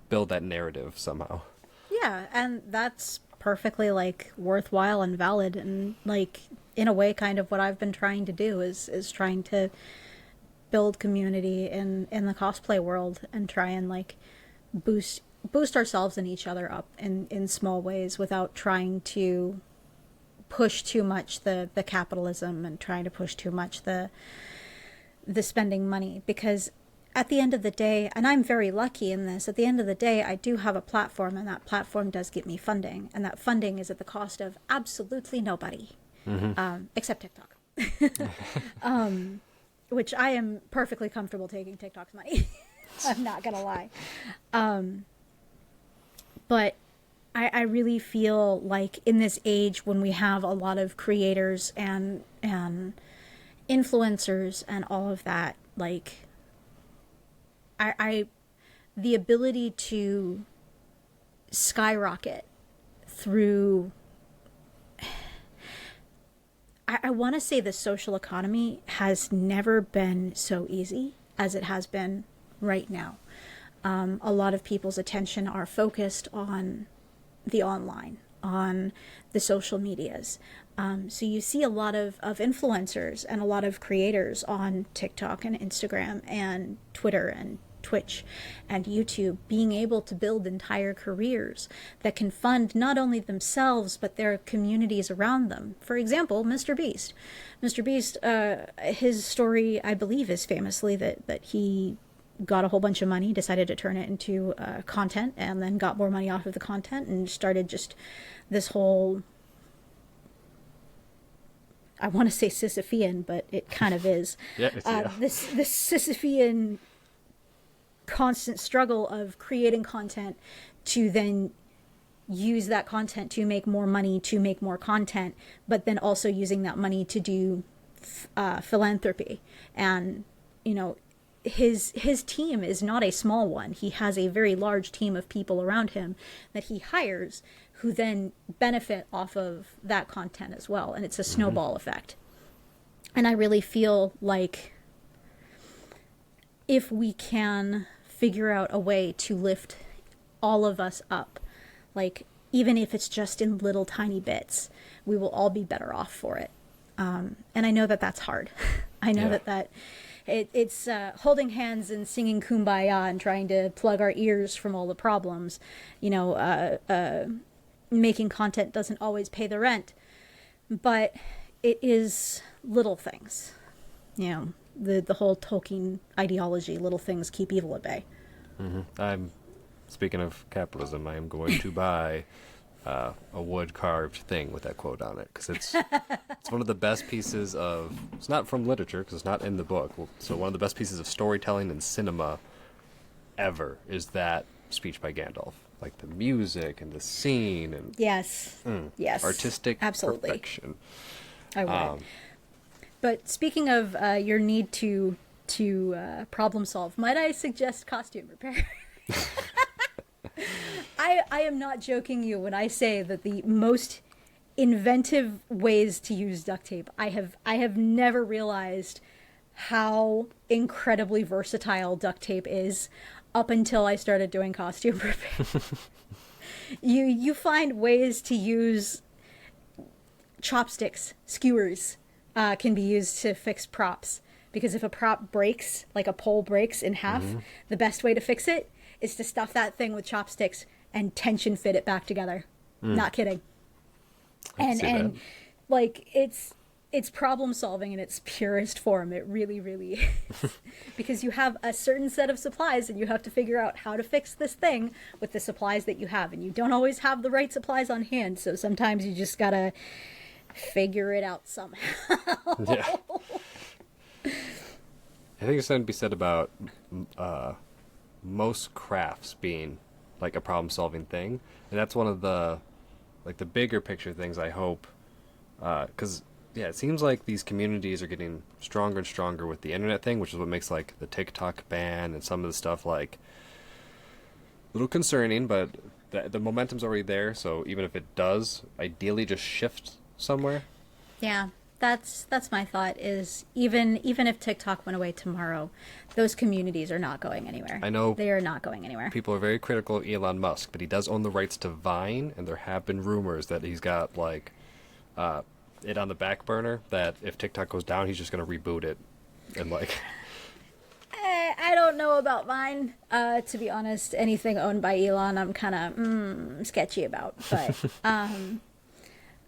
build that narrative somehow. Yeah, and that's perfectly like worthwhile and valid, and like in a way kind of what I've been trying to do is trying to build community in the cosplay world and try and like boost ourselves and each other up in small ways without trying to push too much the capitalism and trying to push too much the spending money, because at the end of the day, and I'm very lucky in this, at the end of the day I do have a platform, and that platform does get me funding, and that funding is at the cost of absolutely nobody, except TikTok. Which I am perfectly comfortable taking TikTok's money. I'm not gonna lie. But I really feel like in this age when we have a lot of creators and influencers and all of that, like I the ability to skyrocket through, I want to say the social economy has never been so easy as it has been right now. A lot of people's attention are focused on the online, on the social medias. So you see a lot of influencers and a lot of creators on TikTok and Instagram and Twitter and Twitch and YouTube being able to build entire careers that can fund not only themselves but their communities around them. For example, Mr. Beast. Mr. Beast, his story, I believe, is famously that he got a whole bunch of money, decided to turn it into content, and then got more money off of the content and started just this whole, I want to say Sisyphean, but it kind of is. This Sisyphean constant struggle of creating content to then use that content to make more money, to make more content, but then also using that money to do philanthropy. And his team is not a small one. He has a very large team of people around him that he hires who then benefit off of that content as well, and it's a snowball effect. And I really feel like if we can figure out a way to lift all of us up, like even if it's just in little tiny bits, we will all be better off for it. And I know that that's hard. I know that it's holding hands and singing Kumbaya and trying to plug our ears from all the problems. Making content doesn't always pay the rent, but it is little things. The whole Tolkien ideology, little things keep evil at bay. I'm speaking of capitalism, I am going to buy a wood carved thing with that quote on it, because it's one of the best pieces of, it's not from literature because it's not in the book, so one of the best pieces of storytelling and cinema ever is that speech by Gandalf. Like the music and the scene and Yes. Yes. artistic Absolutely. perfection. I would. But speaking of your need to problem solve, might I suggest costume repair? I am not joking you when I say that the most inventive ways to use duct tape, I have never realized how incredibly versatile duct tape is up until I started doing costume repair. You find ways to use chopsticks, skewers, can be used to fix props. Because if a prop breaks, like a pole breaks in half, the best way to fix it is to stuff that thing with chopsticks and tension fit it back together. Not kidding. And like it's problem solving in its purest form. It really, really is. Because you have a certain set of supplies and you have to figure out how to fix this thing with the supplies that you have. And you don't always have the right supplies on hand. So sometimes you just gotta figure it out somehow. Yeah. I think there's something to be said about most crafts being like a problem solving thing. And that's one of the bigger picture things I hope, because yeah, it seems like these communities are getting stronger and stronger with the internet thing, which is what makes like the TikTok ban and some of the stuff like a little concerning, but the momentum's already there. So even if it does, ideally just shift somewhere. Yeah, that's my thought is even if TikTok went away tomorrow, those communities are not going anywhere. I know they are not going anywhere. People are very critical of Elon Musk, but he does own the rights to Vine, and there have been rumors that he's got like it on the back burner, that if TikTok goes down, he's just going to reboot it. And like I don't know about Vine, to be honest. Anything owned by Elon, I'm kind of sketchy about. But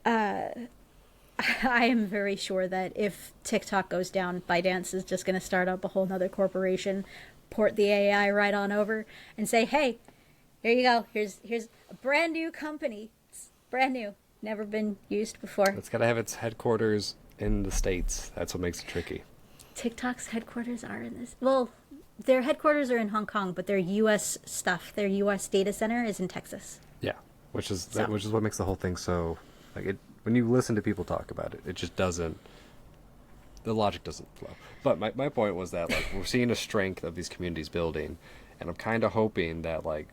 I am very sure that if TikTok goes down, ByteDance is just going to start up a whole nother corporation, port the AI right on over, and say, "Hey, here you go. Here's a brand new company. It's brand new, never been used before." It's got to have its headquarters in the States. That's what makes it tricky. TikTok's headquarters are in this. Well, their headquarters are in Hong Kong, but their U.S. stuff, their U.S. data center, is in Texas. Yeah, which is what makes the whole thing so like it. When you listen to people talk about it, it just doesn't. The logic doesn't flow. But my point was that like we're seeing a strength of these communities building, and I'm kind of hoping that like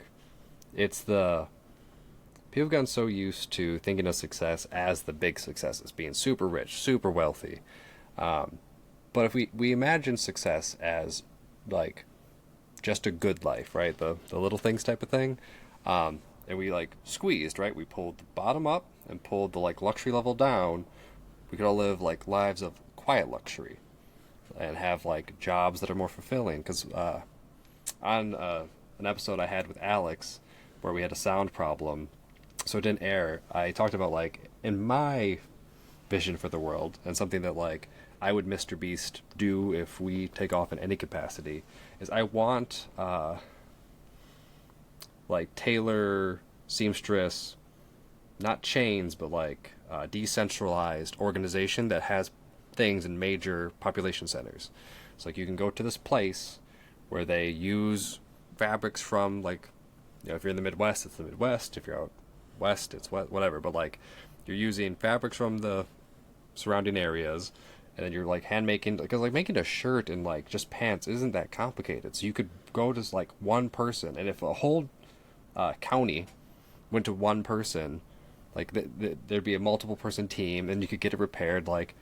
it's the people have gotten so used to thinking of success as the big successes, being super rich, super wealthy. But if we imagine success as like just a good life, right? The little things type of thing. And we like squeezed, right? We pulled the bottom up and pulled the like luxury level down. We could all live like lives of quiet luxury and have like jobs that are more fulfilling. Because on an episode I had with Alex where we had a sound problem, so it didn't air, I talked about like in my vision for the world and something that like I would Mr. Beast do if we take off in any capacity is I want like tailor, seamstress, not chains, but like decentralized organization that has things in major population centers. It's like you can go to this place where they use fabrics from like, if you're in the Midwest, it's the Midwest. If you're out west, it's whatever. But like you're using fabrics from the surrounding areas, and then you're like hand making, because like making a shirt and like just pants isn't that complicated. So you could go to like one person, and if a whole county went to one person, like there'd be a multiple person team, and you could get it repaired. Like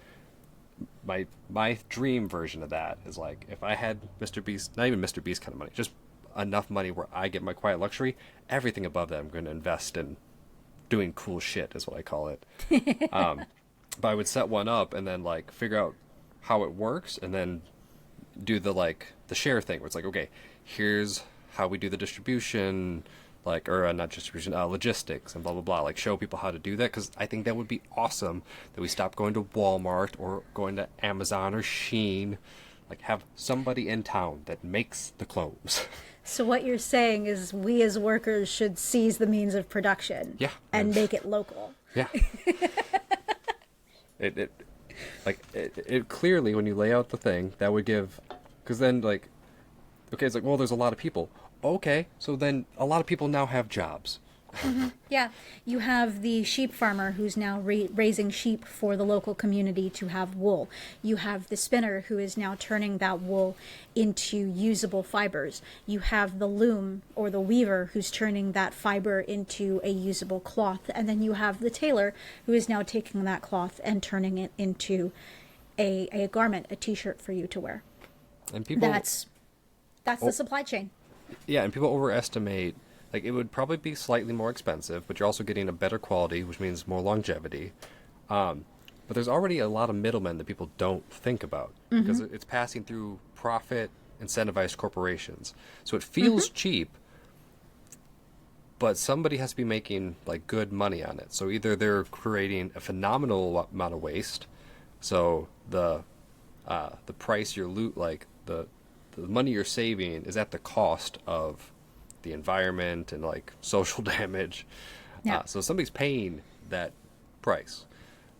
my dream version of that is like if I had Mr. Beast, not even Mr. Beast kind of money, just enough money where I get my quiet luxury, everything above that I'm going to invest in doing cool shit is what I call it. But I would set one up and then like figure out how it works, and then do the share thing where it's like, okay, here's how we do the distribution, like, or not distribution, logistics and blah blah blah, like show people how to do that, because I think that would be awesome that we stop going to Walmart or going to Amazon or Shein Like, have somebody in town that makes the clothes. So what you're saying is we as workers should seize the means of production Yeah. and make it local. Yeah. It clearly, when you lay out the thing, that would give, because then, like, okay, it's like, well, there's a lot of people. Okay, so then a lot of people now have jobs. Yeah, you have the sheep farmer who's now raising sheep for the local community to have wool. You have the spinner who is now turning that wool into usable fibers. You have the loom or the weaver who's turning that fiber into a usable cloth. And then you have the tailor who is now taking that cloth and turning it into a garment, a t-shirt for you to wear. And people... That's the supply chain. Yeah, and people overestimate... Like, it would probably be slightly more expensive, but you're also getting a better quality, which means more longevity. But there's already a lot of middlemen that people don't think about, because it's passing through profit incentivized corporations. So it feels cheap, but somebody has to be making, like, good money on it. So either they're creating a phenomenal amount of waste, so the price you're the money you're saving is at the cost of the environment and, like, social damage. Yeah. So somebody's paying that price.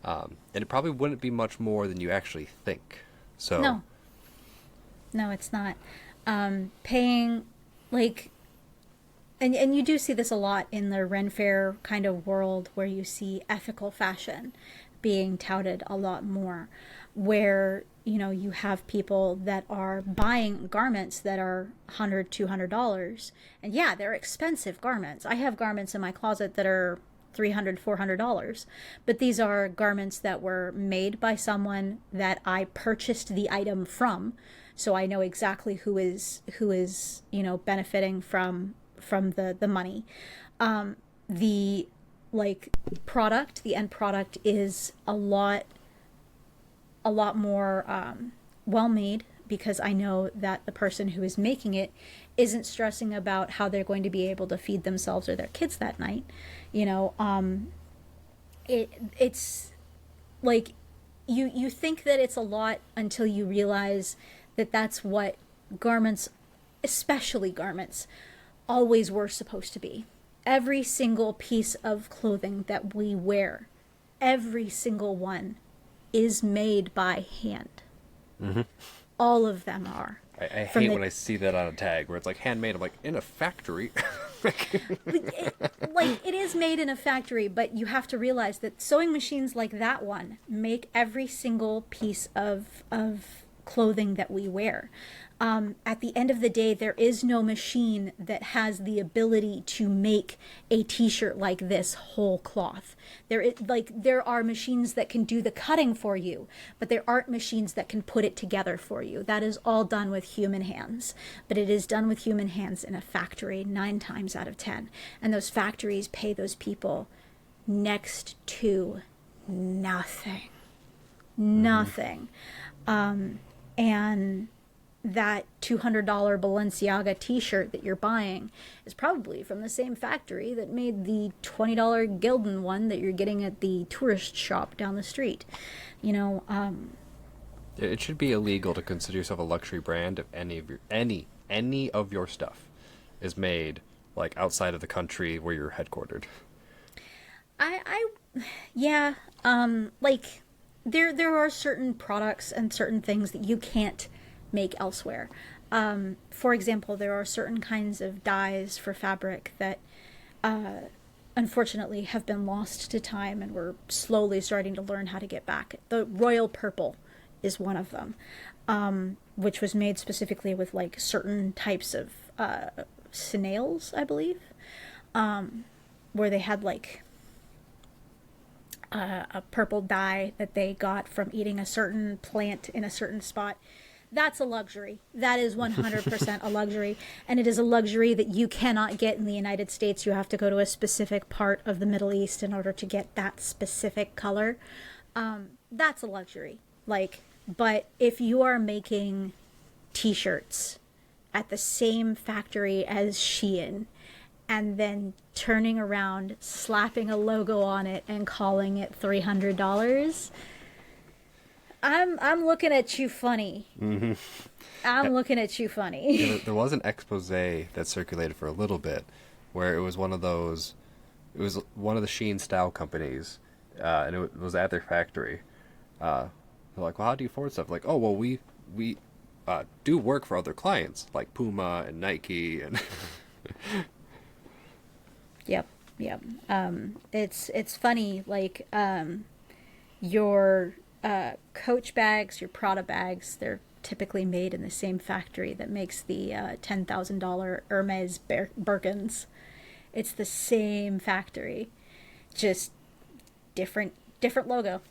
And it probably wouldn't be much more than you actually think. So No, it's not. Paying, like, and you do see this a lot in the Ren Fair kind of world, where you see ethical fashion being touted a lot more, where, you know, you have people that are buying garments that are $100, $200, and yeah, they're expensive garments. I have garments in my closet that are $300, $400, but these are garments that were made by someone that I purchased the item from, so I know exactly who is you know, benefiting from the money. The, like, product, the end product is a lot more well made, because I know that the person who is making it isn't stressing about how they're going to be able to feed themselves or their kids that night. You know, it's like you think that it's a lot until you realize that that's what garments, especially garments, always were supposed to be. Every single piece of clothing that we wear, every single one, is made by hand. All of them are. I hate when I see that on a tag where it's like handmade. I'm like, in a factory. It is made in a factory, but you have to realize that sewing machines like that one make every single piece of clothing that we wear. At the end of the day, there is no machine that has the ability to make a t-shirt like this whole cloth. There are machines that can do the cutting for you, but there aren't machines that can put it together for you. That is all done with human hands, but it is done with human hands in a factory 9 times out of 10. And those factories pay those people next to nothing. Nothing. And that $200 Balenciaga t-shirt that you're buying is probably from the same factory that made the $20 Gildan one that you're getting at the tourist shop down the street. You know, it should be illegal to consider yourself a luxury brand if any of your stuff is made, like, outside of the country where you're headquartered. Yeah, like, there are certain products and certain things that you can't make elsewhere. For example, there are certain kinds of dyes for fabric that unfortunately have been lost to time, and we're slowly starting to learn how to get back. The royal purple is one of them, which was made specifically with, like, certain types of snails, I believe, where they had, like, a purple dye that they got from eating a certain plant in a certain spot. That's a luxury. That is 100% a luxury. And it is a luxury that you cannot get in the United States. You have to go to a specific part of the Middle East in order to get that specific color. That's a luxury. Like, but if you are making t-shirts at the same factory as Shein, and then turning around, slapping a logo on it, and calling it $300, I'm looking at you funny. Hmm. I'm looking at you funny. Yeah, there was an expose that circulated for a little bit, where it was one of those, it was one of the Sheen style companies, and it was at their factory. They're like, well, how do you afford stuff? Like, oh, well, we do work for other clients like Puma and Nike and. Yep, yep. It's funny, like your Coach bags, your Prada bags, they're typically made in the same factory that makes the $10,000 Hermes Birkins. It's the same factory, just different logo.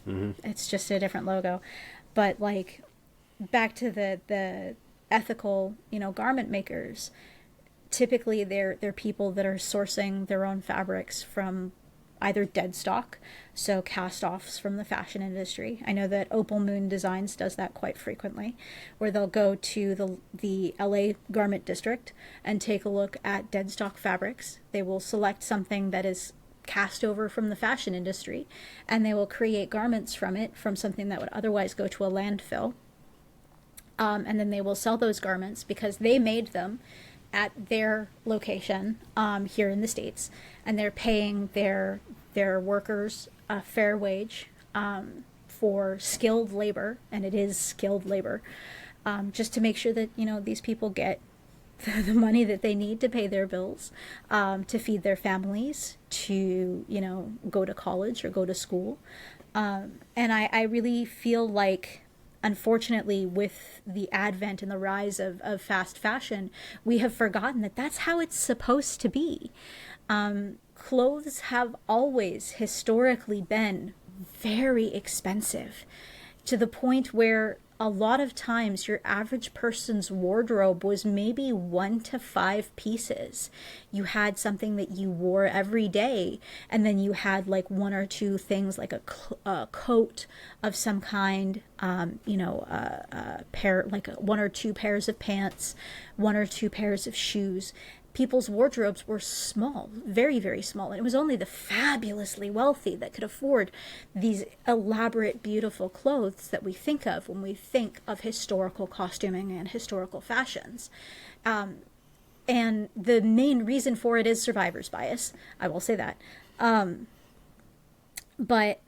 Hmm. It's just a different logo. But like back to the ethical, garment makers, typically they're people that are sourcing their own fabrics from either dead stock, so cast-offs from the fashion industry. I know that Opal Moon Designs does that quite frequently, where they'll go to the LA garment district and take a look at dead stock fabrics. They will select something that is cast over from the fashion industry, and they will create garments from it, from something that would otherwise go to a landfill. And then they will sell those garments because they made them at their location here in the States, and they're paying their workers a fair wage for skilled labor, and it is skilled labor, just to make sure that these people get the money that they need to pay their bills, to feed their families, to go to college or go to school, and I really feel like, unfortunately, with the advent and the rise of fast fashion, we have forgotten that that's how it's supposed to be. Clothes have always historically been very expensive, to the point where a lot of times your average person's wardrobe was maybe 1 to 5 pieces. You had something that you wore every day, and then you had like 1 or 2 things, like a coat of some kind, a pair, like 1 or 2 pairs of pants, 1 or 2 pairs of shoes. People's wardrobes were small, very, very small. And it was only the fabulously wealthy that could afford these elaborate, beautiful clothes that we think of when we think of historical costuming and historical fashions. And the main reason for it is survivor's bias. I will say that. But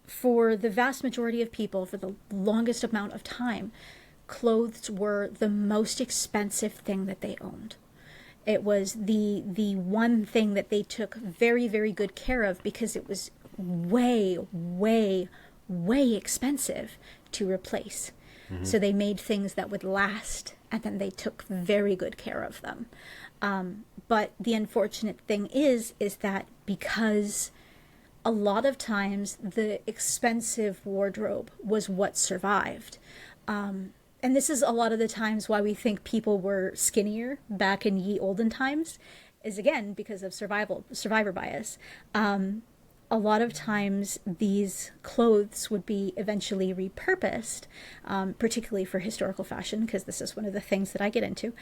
for the vast majority of people, for the longest amount of time, clothes were the most expensive thing that they owned. It was the one thing that they took very, very good care of, because it was way, way, way expensive to replace. Mm-hmm. So they made things that would last, and then they took very good care of them. But the unfortunate thing is that because a lot of times the expensive wardrobe was what survived, and this is a lot of the times why we think people were skinnier back in ye olden times, is again because of survivor bias. A lot of times these clothes would be eventually repurposed, particularly for historical fashion, because this is one of the things that I get into.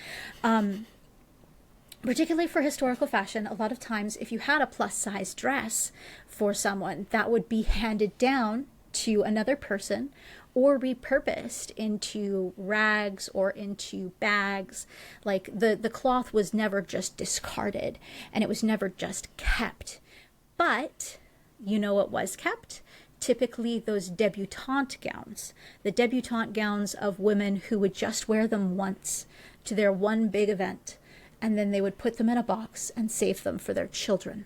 Particularly for historical fashion, a lot of times if you had a plus size dress for someone, that would be handed down to another person, or repurposed into rags or into bags. Like the cloth was never just discarded, and it was never just kept. But you know what was kept? Typically those debutante gowns. The debutante gowns of women who would just wear them once to their one big event, and then they would put them in a box and save them for their children.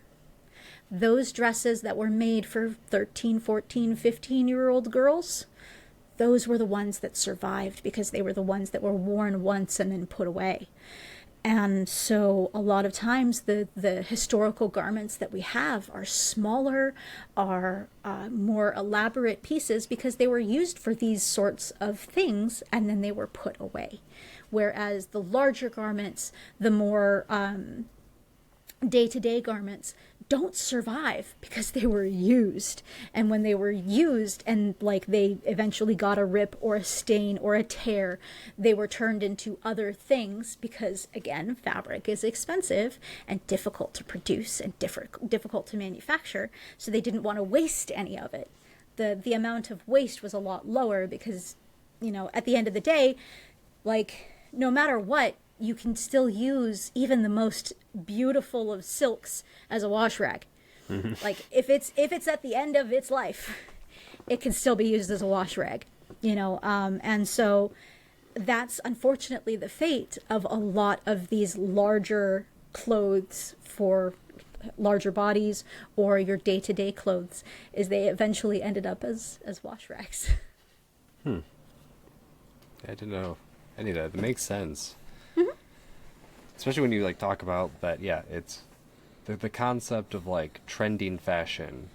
Those dresses that were made for 13, 14, 15-year-old girls, those were the ones that survived, because they were the ones that were worn once and then put away. And so a lot of times the historical garments that we have are smaller, are more elaborate pieces, because they were used for these sorts of things and then they were put away. Whereas the larger garments, the more day-to-day garments, don't survive because they were used. And when they were used and like they eventually got a rip or a stain or a tear, they were turned into other things, because again, fabric is expensive and difficult to produce and difficult to manufacture, so they didn't want to waste any of it. the amount of waste was a lot lower because, at the end of the day, like, no matter what, you can still use even the most beautiful of silks as a wash rag. Like, if it's at the end of its life, it can still be used as a wash rag, and so that's unfortunately the fate of a lot of these larger clothes for larger bodies, or your day-to-day clothes, is they eventually ended up as wash rags. I didn't know any of that. It makes sense. Especially when you like talk about that. Yeah, it's the concept of like trending fashion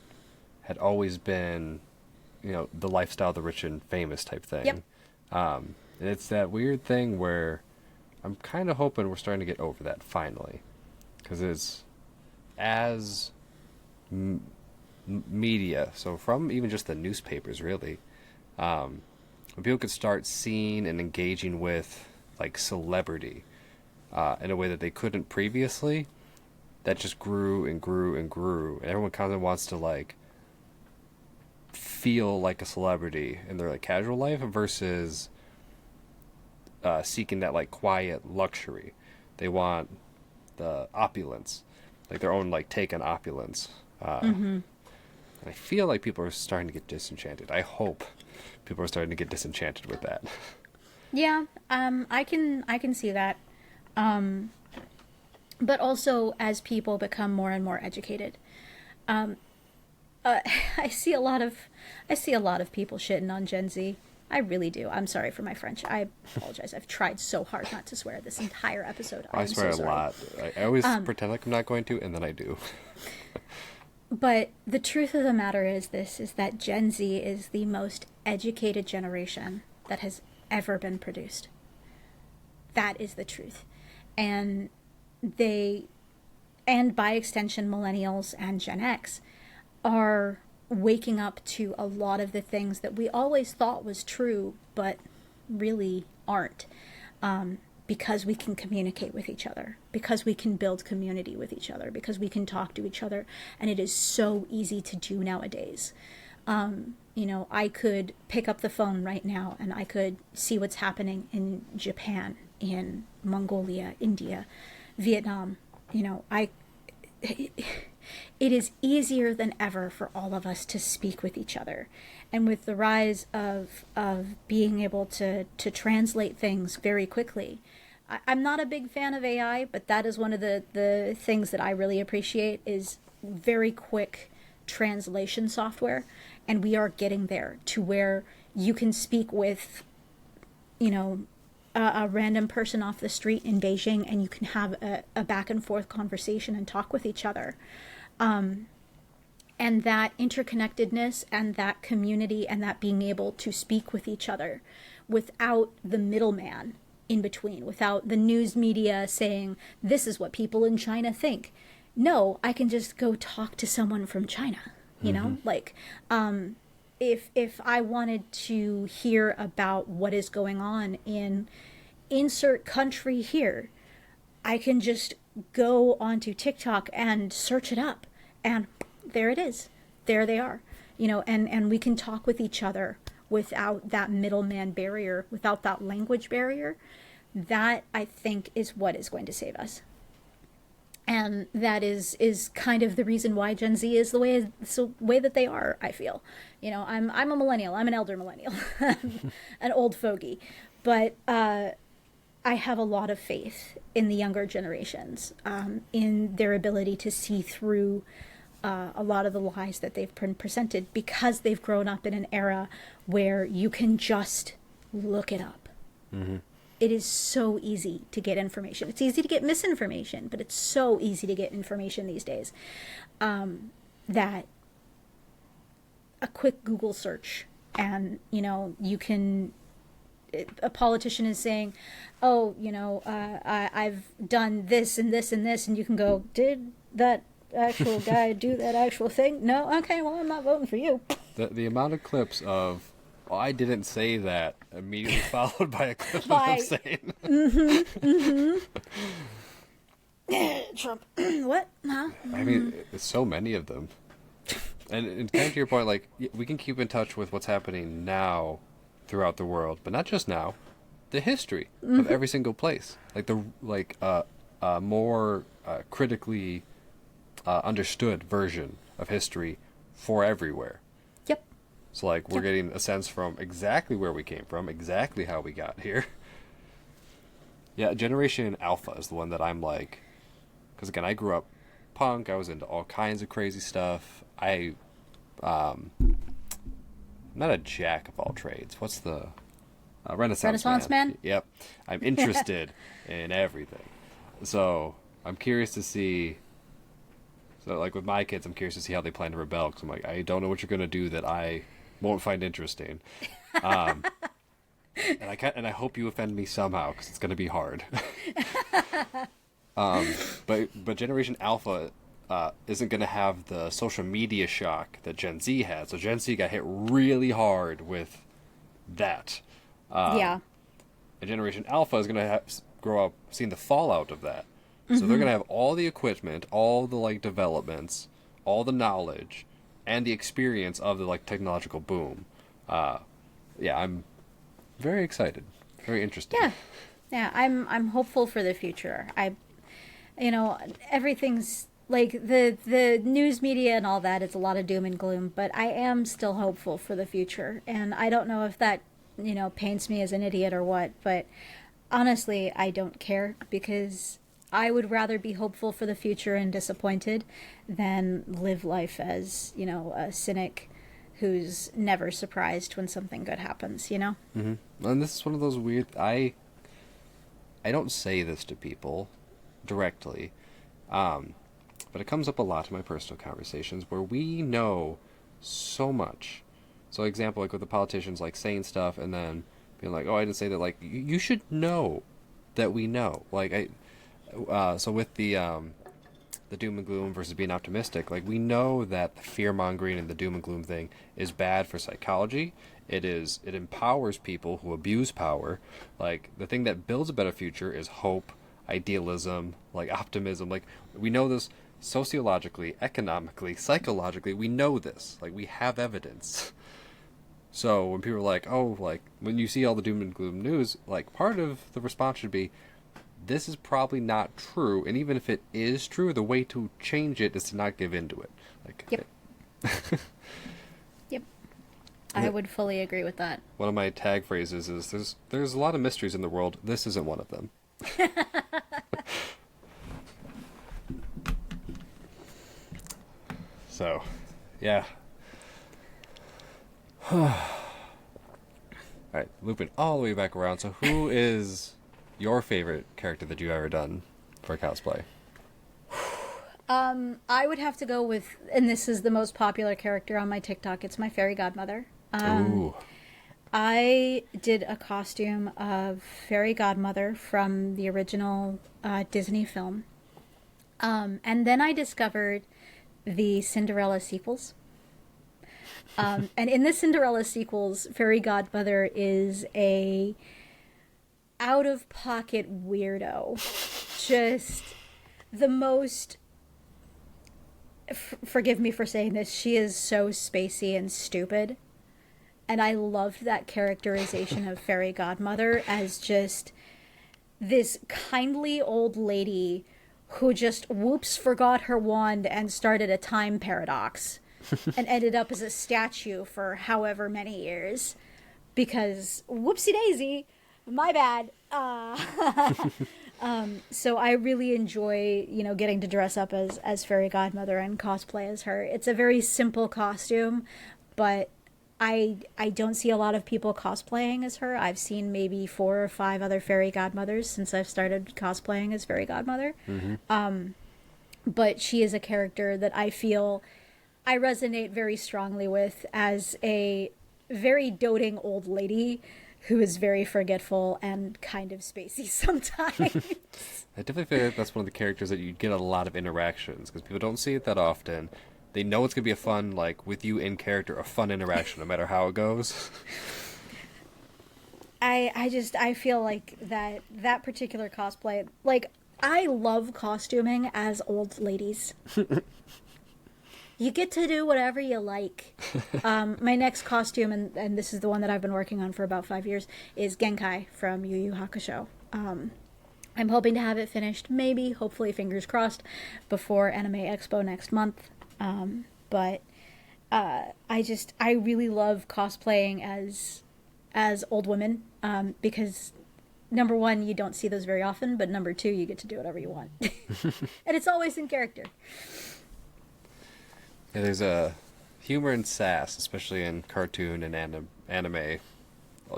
had always been, the lifestyle of the rich and famous type thing. Yep. And it's that weird thing where I'm kind of hoping we're starting to get over that finally, because it's as media, so from even just the newspapers, really, when people could start seeing and engaging with like celebrity in a way that they couldn't previously, that just grew and grew and grew, and everyone kind of wants to like feel like a celebrity in their like casual life versus seeking that like quiet luxury. They want the opulence, like their own like take on opulence. And I feel like people are starting to get disenchanted. I hope people are starting to get disenchanted with that. Yeah, I can see that. But also, as people become more and more educated, I see a lot of people shitting on Gen Z. I really do. I'm sorry for my French. I apologize. I've tried so hard not to swear this entire episode. I swear a lot. I always pretend like I'm not going to, and then I do. But the truth of the matter is that Gen Z is the most educated generation that has ever been produced. That is the truth. And by extension, millennials and Gen X are waking up to a lot of the things that we always thought was true, but really aren't, because we can communicate with each other, because we can build community with each other, because we can talk to each other, and it is so easy to do nowadays. I could pick up the phone right now and I could see what's happening in Japan, in Mongolia, India, Vietnam. It is easier than ever for all of us to speak with each other. And with the rise of being able to translate things very quickly, I'm not a big fan of AI, but that is one of the things that I really appreciate is very quick translation software. And we are getting there to where you can speak with, a random person off the street in Beijing, and you can have a back and forth conversation and talk with each other. And that interconnectedness and that community and that being able to speak with each other without the middleman in between, without the news media saying, this is what people in China think. No, I can just go talk to someone from China, if I wanted to hear about what is going on in insert country here, I can just go onto TikTok and search it up, and there it is. There they are, and we can talk with each other without that middleman barrier, without that language barrier. That, I think, is what is going to save us. And that is kind of the reason why Gen Z is the way that they are, I feel. I'm a millennial. I'm an elder millennial. An old fogey. But I have a lot of faith in the younger generations, in their ability to see through a lot of the lies that they've been presented, because they've grown up in an era where you can just look it up. Mm-hmm. It is so easy to get information. It's easy to get misinformation, but it's so easy to get information these days, that a quick Google search and, you can, a politician is saying, oh, I've done this and this and this, and you can go, did that actual guy do that actual thing? No? Okay, well, I'm not voting for you. The amount of clips of, well, I didn't say that, immediately followed by a clip of them saying. Trump. What? Huh? I mean, it's so many of them. And kind of to your point, like we can keep in touch with what's happening now throughout the world, but not just now, the history of every single place, like the more critically understood version of history for everywhere. Yep. So like we're getting a sense from exactly where we came from, exactly how we got here. Yeah, Generation Alpha is the one that I'm like, because again, I grew up punk. I was into all kinds of crazy stuff. I'm not a jack of all trades. What's the Renaissance Man? Yep. I'm interested in everything. So I'm curious to see. So like with my kids, I'm curious to see how they plan to rebel. Because I'm like, I don't know what you're going to do that I won't find interesting. And I hope you offend me somehow because it's going to be hard. But Generation Alpha isn't going to have the social media shock that Gen Z had. So Gen Z got hit really hard with that. Yeah. And Generation Alpha is going to grow up seeing the fallout of that. So they're going to have all the equipment, all the like developments, all the knowledge, and the experience of the like technological boom. Yeah, I'm very excited, very interested. Yeah, I'm hopeful for the future. Everything's like the news media and all that. It's a lot of doom and gloom, but I am still hopeful for the future, and I don't know if that paints me as an idiot or what, but honestly, I don't care because I would rather be hopeful for the future and disappointed than live life as a cynic who's never surprised when something good happens. Mm-hmm. And this is one of those weird. I don't say this to people directly, but it comes up a lot in my personal conversations where we know so much. So, example, like with the politicians, like saying stuff and then being like, "Oh, I didn't say that." Like, you should know that we know. Like, so with the doom and gloom versus being optimistic, like we know that the fear mongering and the doom and gloom thing is bad for psychology. It empowers people who abuse power. Like the thing that builds a better future is hope, idealism, like optimism. Like we know this sociologically, economically, psychologically. We know this. Like we have evidence. So when people are like, oh, like when you see all the doom and gloom news, like part of the response should be, this is probably not true, and even if it is true, the way to change it is to not give into it. Like, yep. Yep. I would fully agree with that. One of my tag phrases is there's a lot of mysteries in the world. This isn't one of them. So, yeah. All right, looping all the way back around. So who is your favorite character that you've ever done for cosplay? I would have to go with, and this is the most popular character on my TikTok, it's my fairy godmother. Ooh. I did a costume of fairy godmother from the original Disney film. And then I discovered the Cinderella sequels. And in the Cinderella sequels, fairy godmother is a out-of-pocket weirdo. Just the most... forgive me for saying this, she is so spacey and stupid. And I loved that characterization of fairy godmother as just this kindly old lady who just whoops forgot her wand and started a time paradox and ended up as a statue for however many years. Because, whoopsie daisy, my bad. So I really enjoy, getting to dress up as fairy godmother and cosplay as her. It's a very simple costume, but I don't see a lot of people cosplaying as her. I've seen maybe 4 or 5 other fairy godmothers since I've started cosplaying as fairy godmother. Mm-hmm. But she is a character that I feel I resonate very strongly with as a very doting old lady who is very forgetful and kind of spacey sometimes. I definitely feel like that's one of the characters that you get a lot of interactions, because people don't see it that often. They know it's going to be a fun, like, with you in character, a fun interaction, no matter how it goes. I feel like that particular cosplay, like, I love costuming as old ladies. You get to do whatever you like. My next costume, and this is the one that I've been working on for about 5 years, is Genkai from Yu Yu Hakusho. I'm hoping to have it finished, maybe, hopefully, fingers crossed, before Anime Expo next month. But I really love cosplaying as old women, because number one, you don't see those very often, but number two, you get to do whatever you want. And it's always in character. Yeah, there's a humor and sass, especially in cartoon and anime,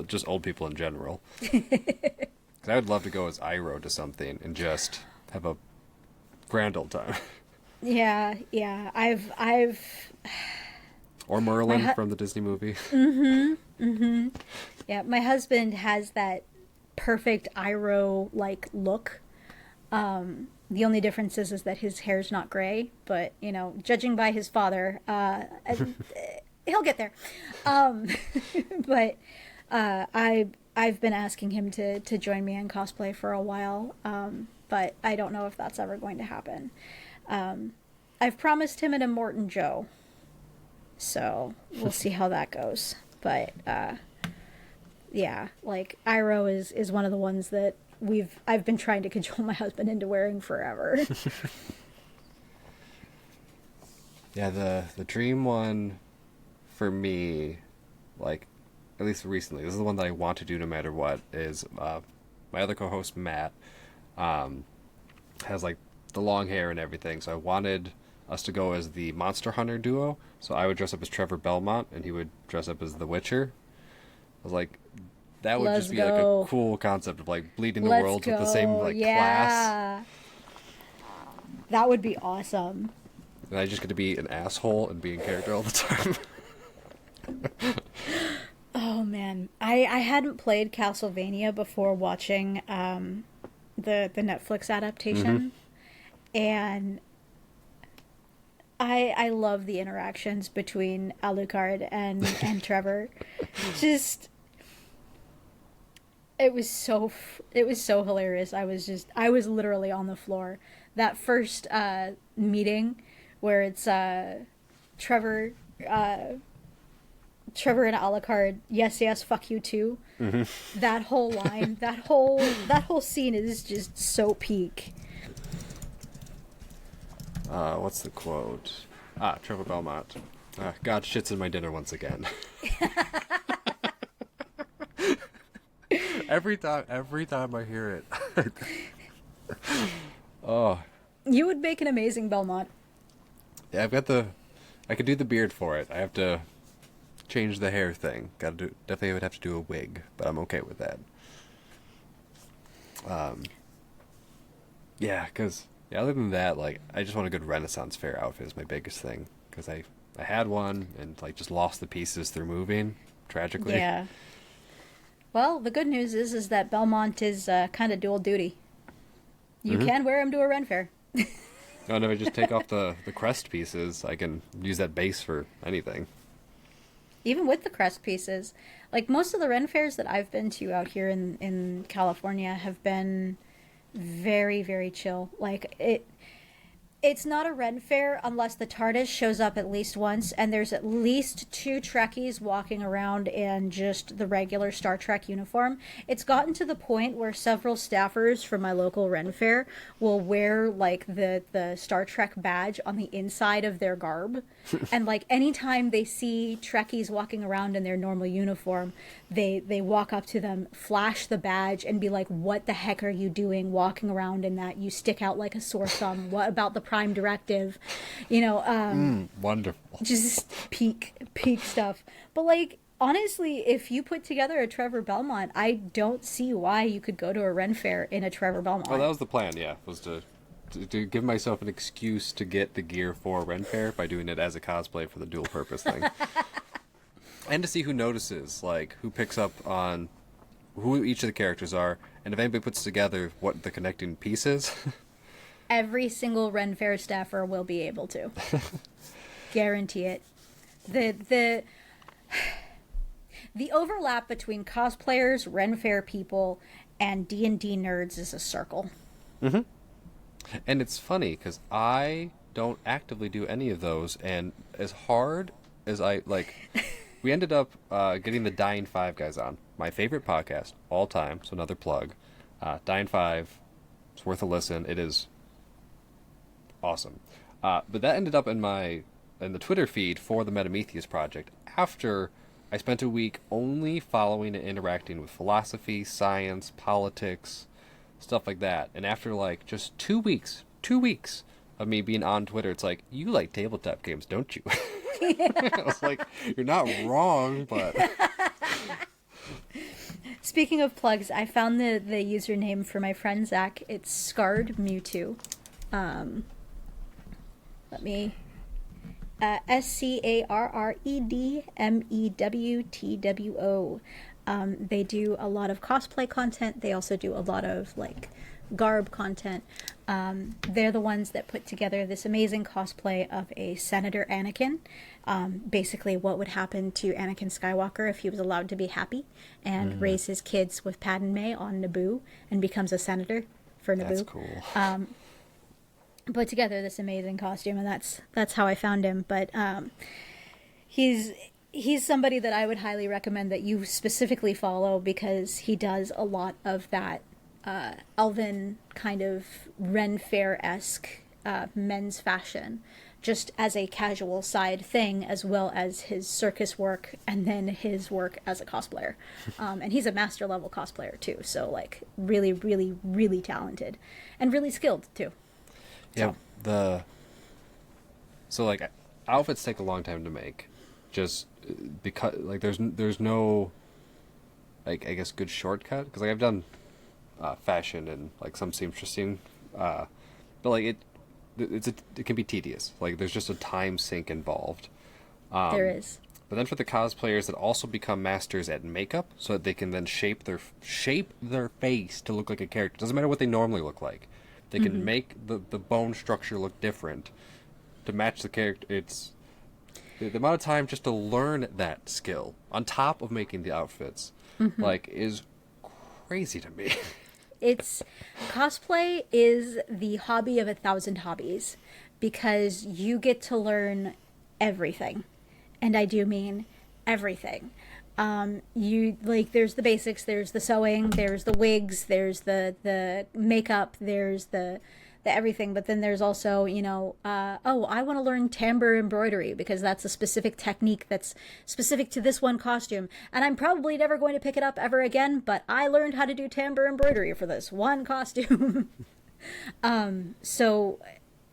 just old people in general. 'Cause I would love to go as Iroh to something and just have a grand old time. Yeah. I've Or Merlin from the Disney movie. Yeah, my husband has that perfect Iroh-like look. The only difference is that his hair's not gray, but, judging by his father, he'll get there. But I've been asking him to join me in cosplay for a while, but I don't know if that's ever going to happen. I've promised him an Immortan Joe, so we'll see how that goes. But yeah, like Iroh is one of the ones that I've been trying to cajole my husband into wearing forever. Yeah, the dream one for me, like, at least recently, this is the one that I want to do no matter what, is my other co-host Matt has like the long hair and everything, so I wanted us to go as the Monster Hunter duo. So I would dress up as Trevor Belmont and he would dress up as the Witcher. I was like, that would just be like a cool concept of like bleeding the worlds with the same like class. That would be awesome. And I just get to be an asshole and be in character all the time. Oh man, I hadn't played Castlevania before watching the Netflix adaptation, and I love the interactions between Alucard and Trevor. Just it was so hilarious. I was literally on the floor. That first meeting where it's Trevor and Alucard, yes, fuck you too. That whole line, that whole scene is just so peak. What's the quote? Trevor Belmont. God shits in my dinner once again. Every time I hear it. Oh. You would make an amazing Belmont. Yeah, I could do the beard for it. I have to change the hair thing. Definitely would have to do a wig, but I'm okay with that. Yeah, because other than that, like, I just want a good Renaissance Fair outfit is my biggest thing, because I had one and like just lost the pieces through moving, tragically. Yeah. Well, the good news is that Belmont is kind of dual duty. You can wear him to a Ren Fair. No, if I just take off the crest pieces, I can use that base for anything. Even with the crest pieces, like most of the Ren Fairs that I've been to out here in California have been very, very chill. Like it's not a Ren Fair unless the TARDIS shows up at least once, and there's at least 2 Trekkies walking around in just the regular Star Trek uniform. It's gotten to the point where several staffers from my local Ren Fair will wear like the Star Trek badge on the inside of their garb. And like anytime they see Trekkies walking around in their normal uniform, they walk up to them, flash the badge, and be like, "What the heck are you doing walking around in that? You stick out like a sore thumb. What about the Prime Directive?" Wonderful. Just peak stuff. But like honestly, if you put together a Trevor Belmont, I don't see why you could go to a Ren Fair in a Trevor Belmont. Well, that was the plan. Yeah, was to give myself an excuse to get the gear for Ren Fair by doing it as a cosplay for the dual purpose thing. And to see who notices, like, who picks up on who each of the characters are, and if anybody puts together what the connecting piece is. Every single Ren Fair staffer will be able to. Guarantee it. The overlap between cosplayers, Ren Fair people, and D&D nerds is a circle. And it's funny, because I don't actively do any of those, and as hard as I like, we ended up getting the Dying Five guys on, my favorite podcast all time. So another plug, Dying Five, it's worth a listen. It is awesome. But that ended up in the Twitter feed for the Metametheus project after I spent a week only following and interacting with philosophy, science, politics, stuff like that. And after like just 2 weeks of me being on Twitter, it's like, you like tabletop games, don't you? I was like, you're not wrong, but Speaking of plugs, I found the username for my friend Zach. It's Scarred Mewtwo. Let me SCARREDMEWTWO. They do a lot of cosplay content. They also do a lot of like garb content. They're the ones that put together this amazing cosplay of a Senator Anakin. Basically what would happen to Anakin Skywalker if he was allowed to be happy and raise his kids with Padme on Naboo and becomes a senator for Naboo. that's cool. Put together this amazing costume, and that's how I found him. But he's somebody that I would highly recommend that you specifically follow, because he does a lot of that elven kind of Ren Fair-esque men's fashion, just as a casual side thing, as well as his circus work and then his work as a cosplayer. And he's a master level cosplayer too, so like really, really, really talented and really skilled too. Yeah, so like outfits take a long time to make, just because like there's no like I guess good shortcut, because like I've done fashion and like some seamstressing, but like it can be tedious. Like there's just a time sink involved. There is. But then for the cosplayers that also become masters at makeup, so that they can then shape their face to look like a character. Doesn't matter what they normally look like. They can make the bone structure look different to match the character. It's the amount of time just to learn that skill on top of making the outfits, like, is crazy to me. It's cosplay is the hobby of 1,000 hobbies, because you get to learn everything, and I do mean everything. You like, there's the basics, there's the sewing, there's the wigs, there's the makeup, there's the everything, but then there's also, I want to learn timbre embroidery, because that's a specific technique that's specific to this one costume, and I'm probably never going to pick it up ever again, but I learned how to do timbre embroidery for this one costume. So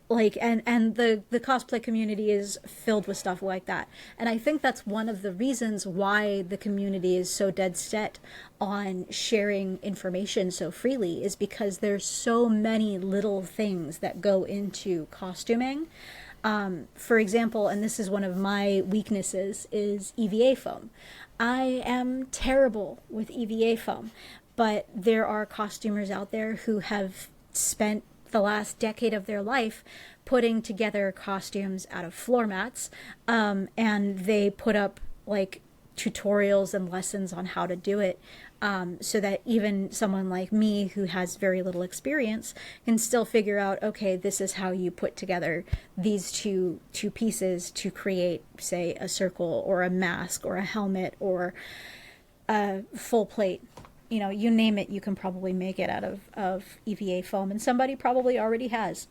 like, and the cosplay community is filled with stuff like that, and I think that's one of the reasons why the community is so dead set on sharing information so freely, is because there's so many little things that go into costuming. For example, and this is one of my weaknesses, is EVA foam. I am terrible with EVA foam, but there are costumers out there who have spent the last decade of their life putting together costumes out of floor mats, and they put up like tutorials and lessons on how to do it, so that even someone like me who has very little experience can still figure out, okay, this is how you put together these two pieces to create, say, a circle or a mask or a helmet or a full plate. You name it, you can probably make it out of EVA foam, and somebody probably already has.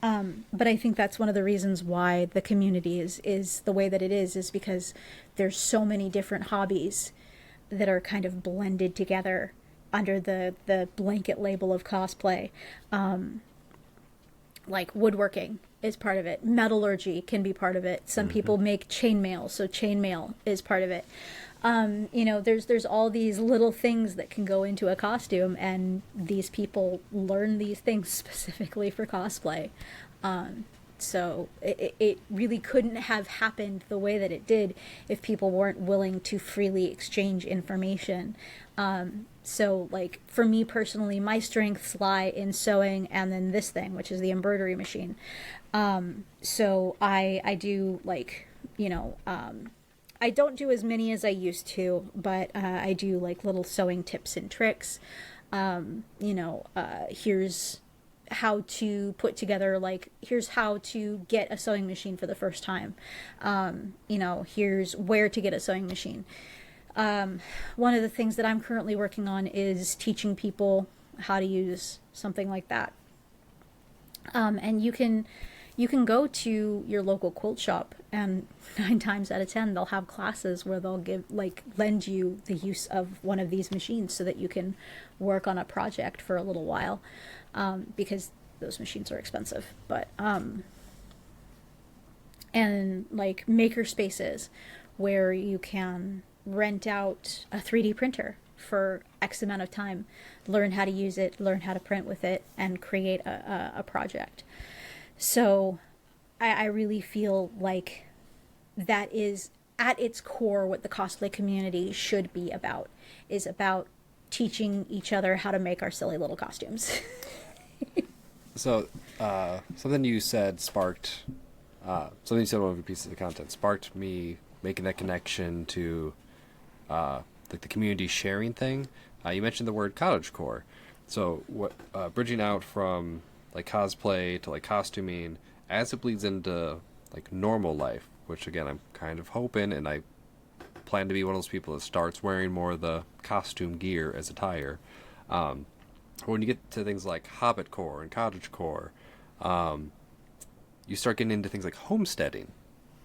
But I think that's one of the reasons why the community is the way that it is because there's so many different hobbies that are kind of blended together under the blanket label of cosplay. Like woodworking is part of it. Metallurgy can be part of it. Some people make chainmail, so chainmail is part of it. There's all these little things that can go into a costume, and these people learn these things specifically for cosplay. So it really couldn't have happened the way that it did if people weren't willing to freely exchange information. So like for me personally, my strengths lie in sewing and then this thing, which is the embroidery machine. So I do like, I don't do as many as I used to, but I do like little sewing tips and tricks. Here's how to put together, like, here's how to get a sewing machine for the first time. Here's where to get a sewing machine. One of the things that I'm currently working on is teaching people how to use something like that. And you can go to your local quilt shop, and 9 times out of 10 they'll have classes where they'll lend you the use of one of these machines so that you can work on a project for a little while, because those machines are expensive. But and like maker spaces where you can rent out a 3D printer for X amount of time, learn how to use it, learn how to print with it, and create a project. So I really feel like that is at its core what the cosplay community should be about, is about teaching each other how to make our silly little costumes. So something you said sparked, something you said on one of your pieces of content sparked me making that connection to like the community sharing thing. You mentioned the word cottagecore. So what bridging out from like cosplay to like costuming as it bleeds into like normal life, which again I'm kind of hoping, and I plan to be one of those people that starts wearing more of the costume gear as attire. When you get to things like hobbitcore and cottagecore, you start getting into things like homesteading.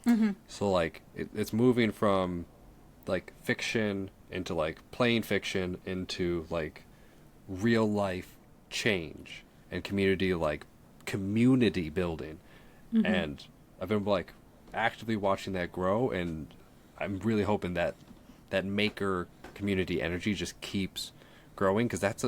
Mm-hmm. So like it's moving from like fiction into like plain fiction into like real life change and community building. Mm-hmm. And I've been like actively watching that grow, and I'm really hoping that that maker community energy just keeps growing, because that's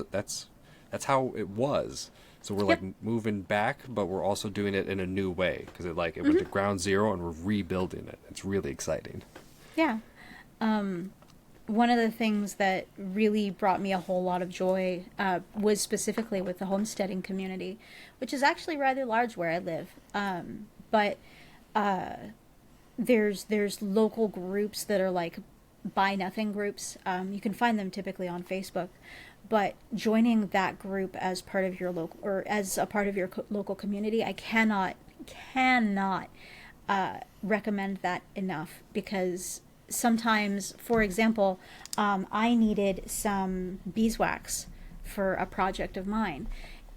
how it was. So we're like moving back, but we're also doing it in a new way, because it went to ground zero and we're rebuilding it. It's really exciting. Yeah. One of the things that really brought me a whole lot of joy was specifically with the homesteading community, which is actually rather large where I live. But there's local groups that are like buy nothing groups. You can find them typically on Facebook. But joining that group as part of your local, or as a part of your local community, I cannot recommend that enough, because sometimes, for example, I needed some beeswax for a project of mine,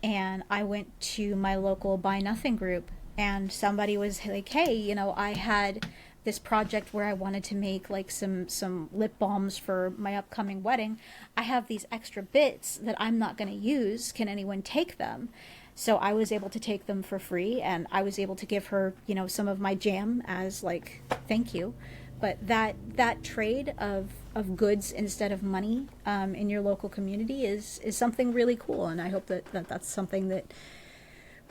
and I went to my local Buy Nothing group, and somebody was like, hey, I had this project where I wanted to make like some lip balms for my upcoming wedding. I have these extra bits that I'm not going to use. Can anyone take them? So I was able to take them for free, and I was able to give her, some of my jam as like thank you. But that trade of goods instead of money in your local community is something really cool, and I hope that's something that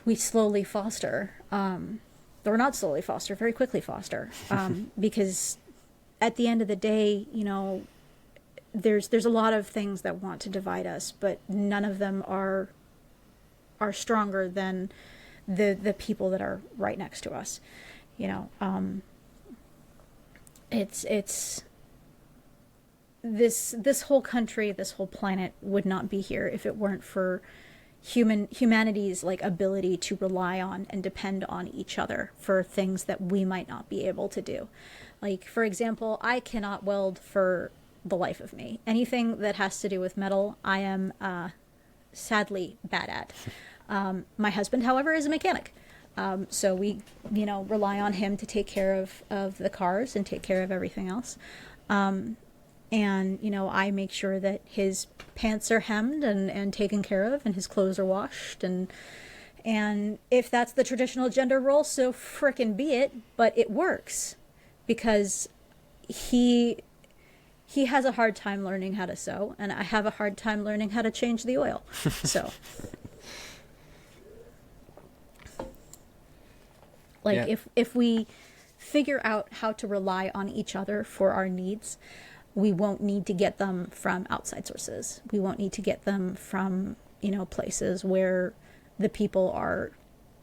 we slowly foster, or not slowly foster, very quickly foster, because at the end of the day, there's a lot of things that want to divide us, but none of them are stronger than the people that are right next to us. It's this whole country, this whole planet would not be here if it weren't for humanity's like ability to rely on and depend on each other for things that we might not be able to do. Like, for example, I cannot weld for the life of me. Anything that has to do with metal, I am sadly bad at. My husband, however, is a mechanic. So we, rely on him to take care of the cars and take care of everything else. And, I make sure that his pants are hemmed and taken care of, and his clothes are washed. And if that's the traditional gender role, so frickin' be it. But it works, because he has a hard time learning how to sew, and I have a hard time learning how to change the oil. So... if we figure out how to rely on each other for our needs, we won't need to get them from outside sources. We won't need to get them from, places where the people are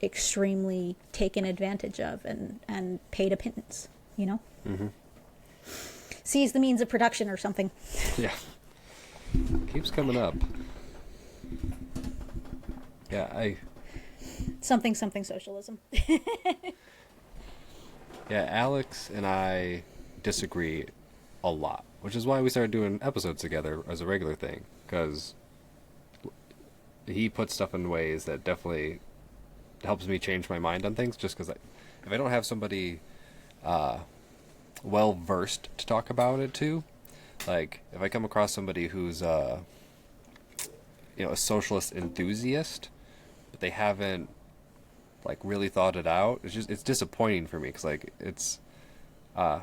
extremely taken advantage of and paid a pittance, Mm-hmm. Seize the means of production or something. Yeah. Keeps coming up. Yeah, Something socialism. Yeah, Alex and I disagree a lot, which is why we started doing episodes together as a regular thing, because he puts stuff in ways that definitely helps me change my mind on things, just because if I don't have somebody well versed to talk about it too, like if I come across somebody who's a socialist enthusiast, but they haven't like really thought it out, it's disappointing for me, because like it's a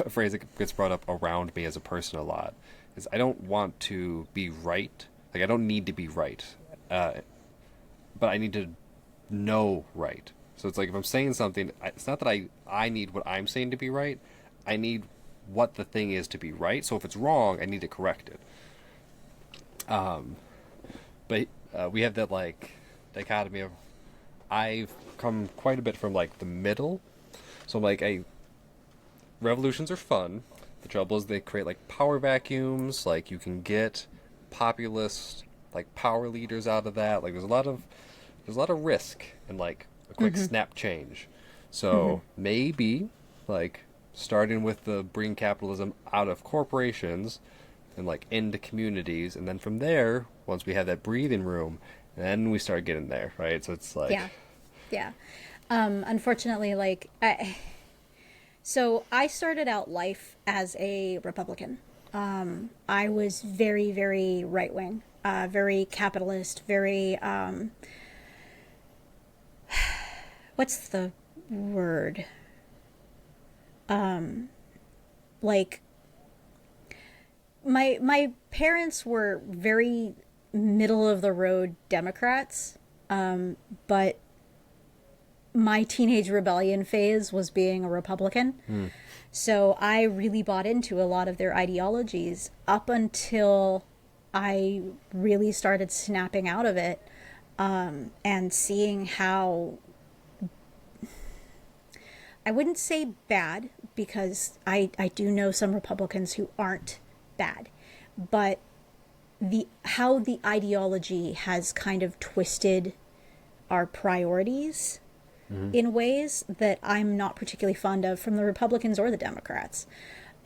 phrase that gets brought up around me as a person a lot is I don't want to be right. Like I don't need to be right, but I need to know right. So it's like if I'm saying something, it's not that I need what I'm saying to be right. I need what the thing is to be right. So if it's wrong, I need to correct it. But we have that like dichotomy of I've come quite a bit from like the middle. So like revolutions are fun. The trouble is they create like power vacuums. Like you can get populist like power leaders out of that. Like there's a lot of risk and like a quick snap change. So maybe like starting with the bring capitalism out of corporations and like into communities, and then from there, once we have that breathing room, then we start getting there, right? So it's like yeah. Unfortunately, like so I started out life as a Republican. I was very, very right wing, very capitalist, very what's the word? Like my parents were very middle of the road Democrats, but my teenage rebellion phase was being a Republican. So I really bought into a lot of their ideologies up until I really started snapping out of it, and seeing how, I wouldn't say bad, because I do know some Republicans who aren't bad, but how the ideology has kind of twisted our priorities in ways that I'm not particularly fond of from the Republicans or the Democrats.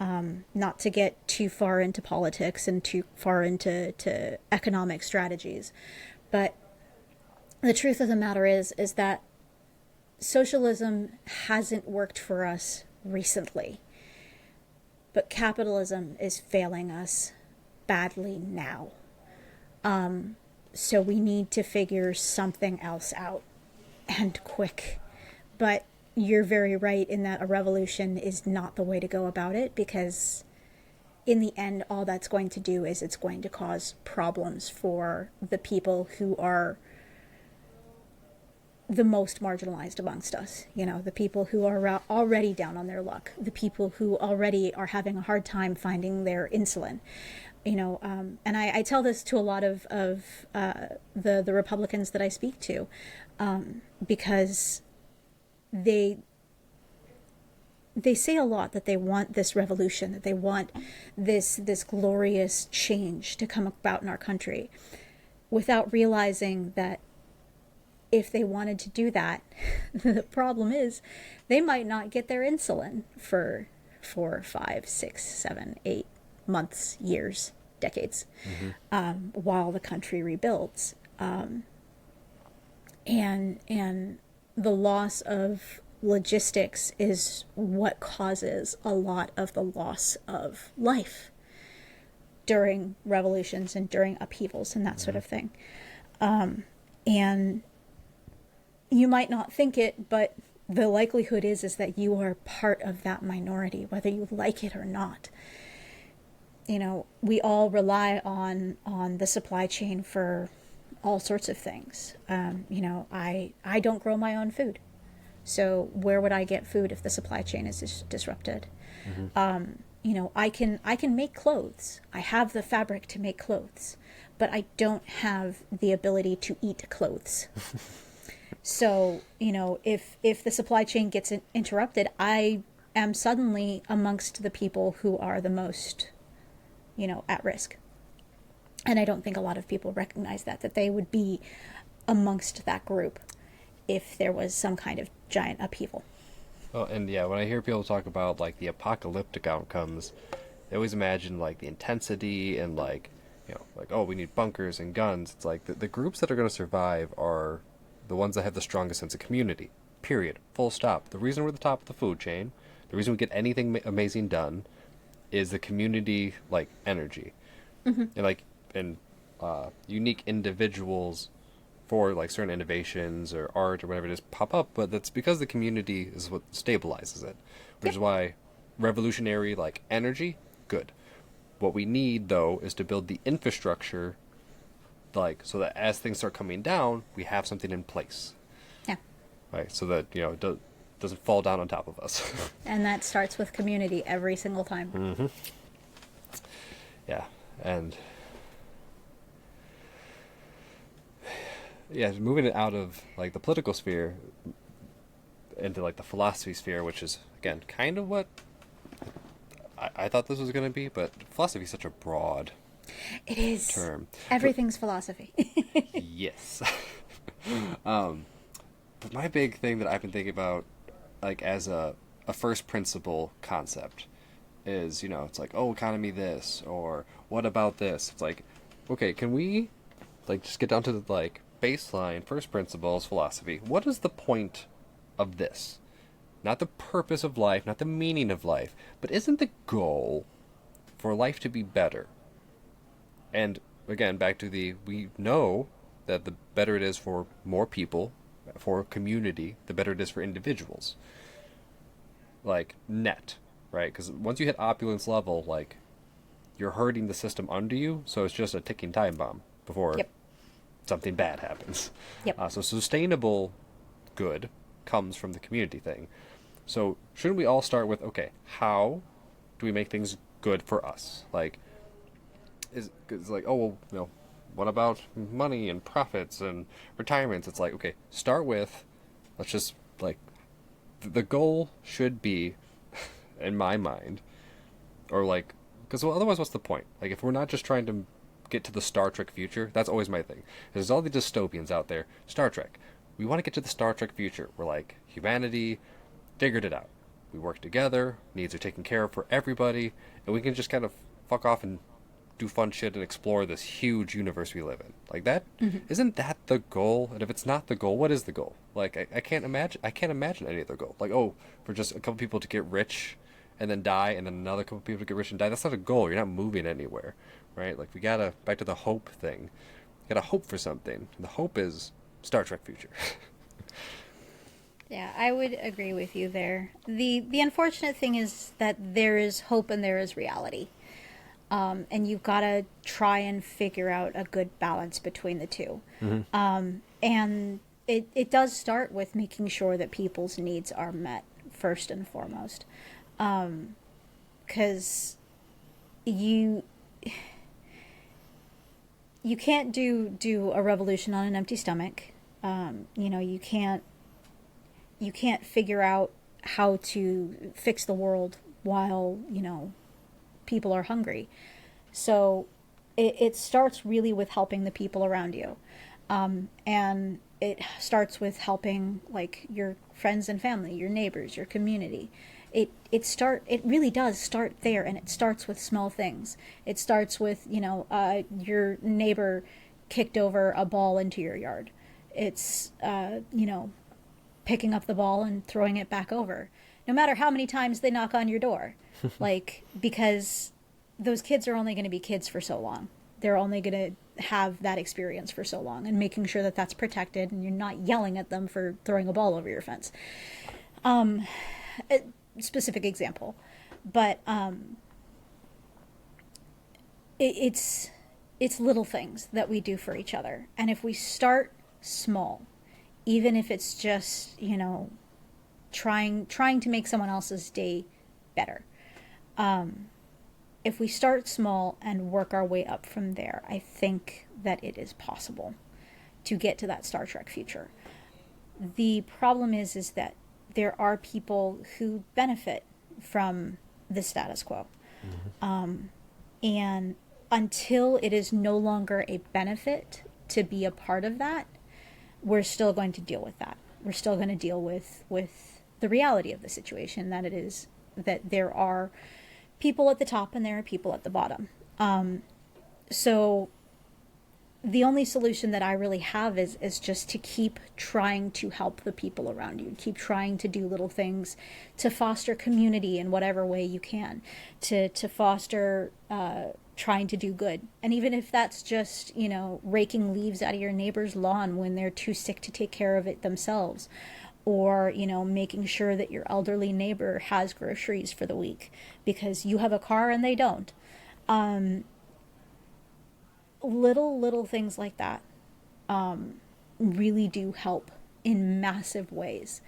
Not to get too far into politics and too far into economic strategies, but the truth of the matter is that socialism hasn't worked for us recently, but capitalism is failing us badly now. So we need to figure something else out, and quick. But you're very right in that a revolution is not the way to go about it, because in the end, all that's going to do is it's going to cause problems for the people who are the most marginalized amongst us. You know, the people who are already down on their luck, the people who already are having a hard time finding their insulin. You know, and I tell this to a lot of the Republicans that I speak to, because they say a lot that they want this revolution, that they want this glorious change to come about in our country, without realizing that if they wanted to do that, the problem is they might not get their insulin for 4, 5, 6, 7, 8 months, years, decades, while the country rebuilds. And the loss of logistics is what causes a lot of the loss of life during revolutions and during upheavals and that sort of thing. And you might not think it, but the likelihood is that you are part of that minority, whether you like it or not. You know, we all rely on the supply chain for all sorts of things. You know, I don't grow my own food, so where would I get food if the supply chain is disrupted? You know, I can make clothes. I have the fabric to make clothes, but I don't have the ability to eat clothes. So, you know, if the supply chain gets interrupted, I am suddenly amongst the people who are the most, you know, at risk. And I don't think a lot of people recognize that they would be amongst that group if there was some kind of giant upheaval. Well, and yeah, when I hear people talk about like the apocalyptic outcomes, they always imagine like the intensity and like, like, oh, we need bunkers and guns. It's like the groups that are going to survive are the ones that have the strongest sense of community. Period. Full stop. The reason we're at the top of the food chain, the reason we get anything amazing done, is the community like energy, and like unique individuals for like certain innovations or art or whatever it is pop up, but that's because the community is what stabilizes it, which is why revolutionary like energy, good. What we need though is to build the infrastructure, like so that as things start coming down, we have something in place, Yeah. right? So that it doesn't fall down on top of us. And that starts with community every single time. Yeah, and yeah, moving it out of like the political sphere into like the philosophy sphere, which is again kind of what I thought this was going to be, but philosophy is such a broad It is. term. Everything's philosophy. Yes. But my big thing that I've been thinking about, like as a first principle concept, is it's like, oh, economy this, or what about this? It's like, okay, can we like just get down to the like baseline first principles philosophy? What is the point of this? Not the purpose of life, not the meaning of life, but isn't the goal for life to be better? And again, back to we know that the better it is for more people, for community, the better it is for individuals. Like net, right? Because once you hit opulence level, like you're hurting the system under you, so it's just a ticking time bomb before Yep. something bad happens. Yep. So sustainable good comes from the community thing. So shouldn't we all start with, okay, how do we make things good for us? Like, it's like, oh, well, what about money and profits and retirements? It's like, okay, start with, let's just, like, the goal should be, in my mind, or like, because otherwise what's the point? Like, if we're not just trying to get to the Star Trek future, that's always my thing. There's all the dystopians out there. Star Trek. We want to get to the Star Trek future where, like, humanity figured it out. We work together, needs are taken care of for everybody, and we can just kind of fuck off and do fun shit and explore this huge universe we live in. Like that, isn't that the goal? And if it's not the goal, what is the goal? Like I can't imagine any other goal. Like, oh, for just a couple people to get rich and then die, and then another couple people to get rich and die. That's not a goal. You're not moving anywhere, right? Like we gotta back to the hope thing. You gotta hope for something. And the hope is Star Trek future. Yeah, I would agree with you there. The unfortunate thing is that there is hope and there is reality. And you've got to try and figure out a good balance between the two. And it does start with making sure that people's needs are met first and foremost. Because you can't do a revolution on an empty stomach. You can't figure out how to fix the world while, people are hungry. So it starts really with helping the people around you. And it starts with helping like your friends and family, your neighbors, your community. It really does start there, and it starts with small things. It starts with, your neighbor kicked over a ball into your yard. It's, picking up the ball and throwing it back over, no matter how many times they knock on your door. Like, because those kids are only going to be kids for so long. They're only going to have that experience for so long, and making sure that that's protected and you're not yelling at them for throwing a ball over your fence. A specific example, but it's little things that we do for each other. And if we start small, even if it's just, trying to make someone else's day better. If we start small and work our way up from there, I think that it is possible to get to that Star Trek future. The problem is that there are people who benefit from the status quo. And until it is no longer a benefit to be a part of that, we're still going to deal with that. We're still going to deal with the reality of the situation, that it is that there are people at the top and there are people at the bottom. So the only solution that I really have is just to keep trying to help the people around you, keep trying to do little things to foster community in whatever way you can, to foster trying to do good. And even if that's just, you know, raking leaves out of your neighbor's lawn when they're too sick to take care of it themselves, or, you know, making sure that your elderly neighbor has groceries for the week because you have a car and they don't. Little things like that really do help in massive ways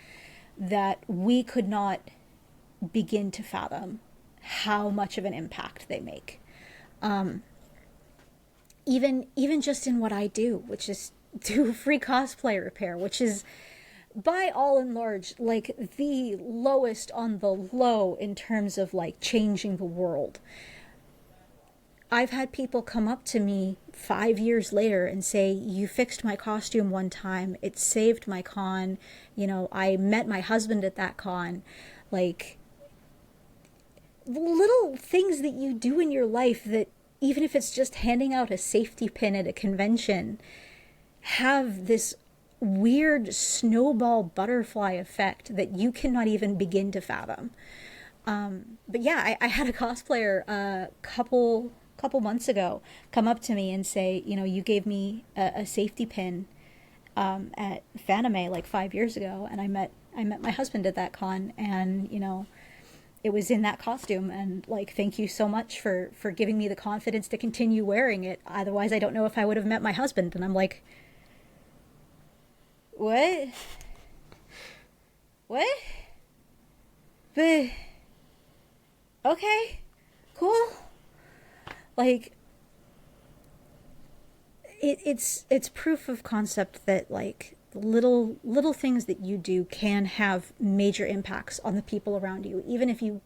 that we could not begin to fathom how much of an impact they make. Even just in what I do, which is do free cosplay repair, which is by all and large like the lowest on the low in terms of like changing the world. I've had people come up to me 5 years later and say, you fixed my costume one time, it saved my con, you know, I met my husband at that con. Like, little things that you do in your life that, even if it's just handing out a safety pin at a convention, have this weird snowball butterfly effect that you cannot even begin to fathom. But yeah, I had a cosplayer a couple months ago come up to me and say, you know, you gave me a safety pin at Fanime like 5 years ago, and I met my husband at that con, and you know, it was in that costume, and like, thank you so much for giving me the confidence to continue wearing it. Otherwise, I don't know if I would have met my husband. And I'm like, what? But okay, cool. Like, it's proof of concept that like little things that you do can have major impacts on the people around you, even if you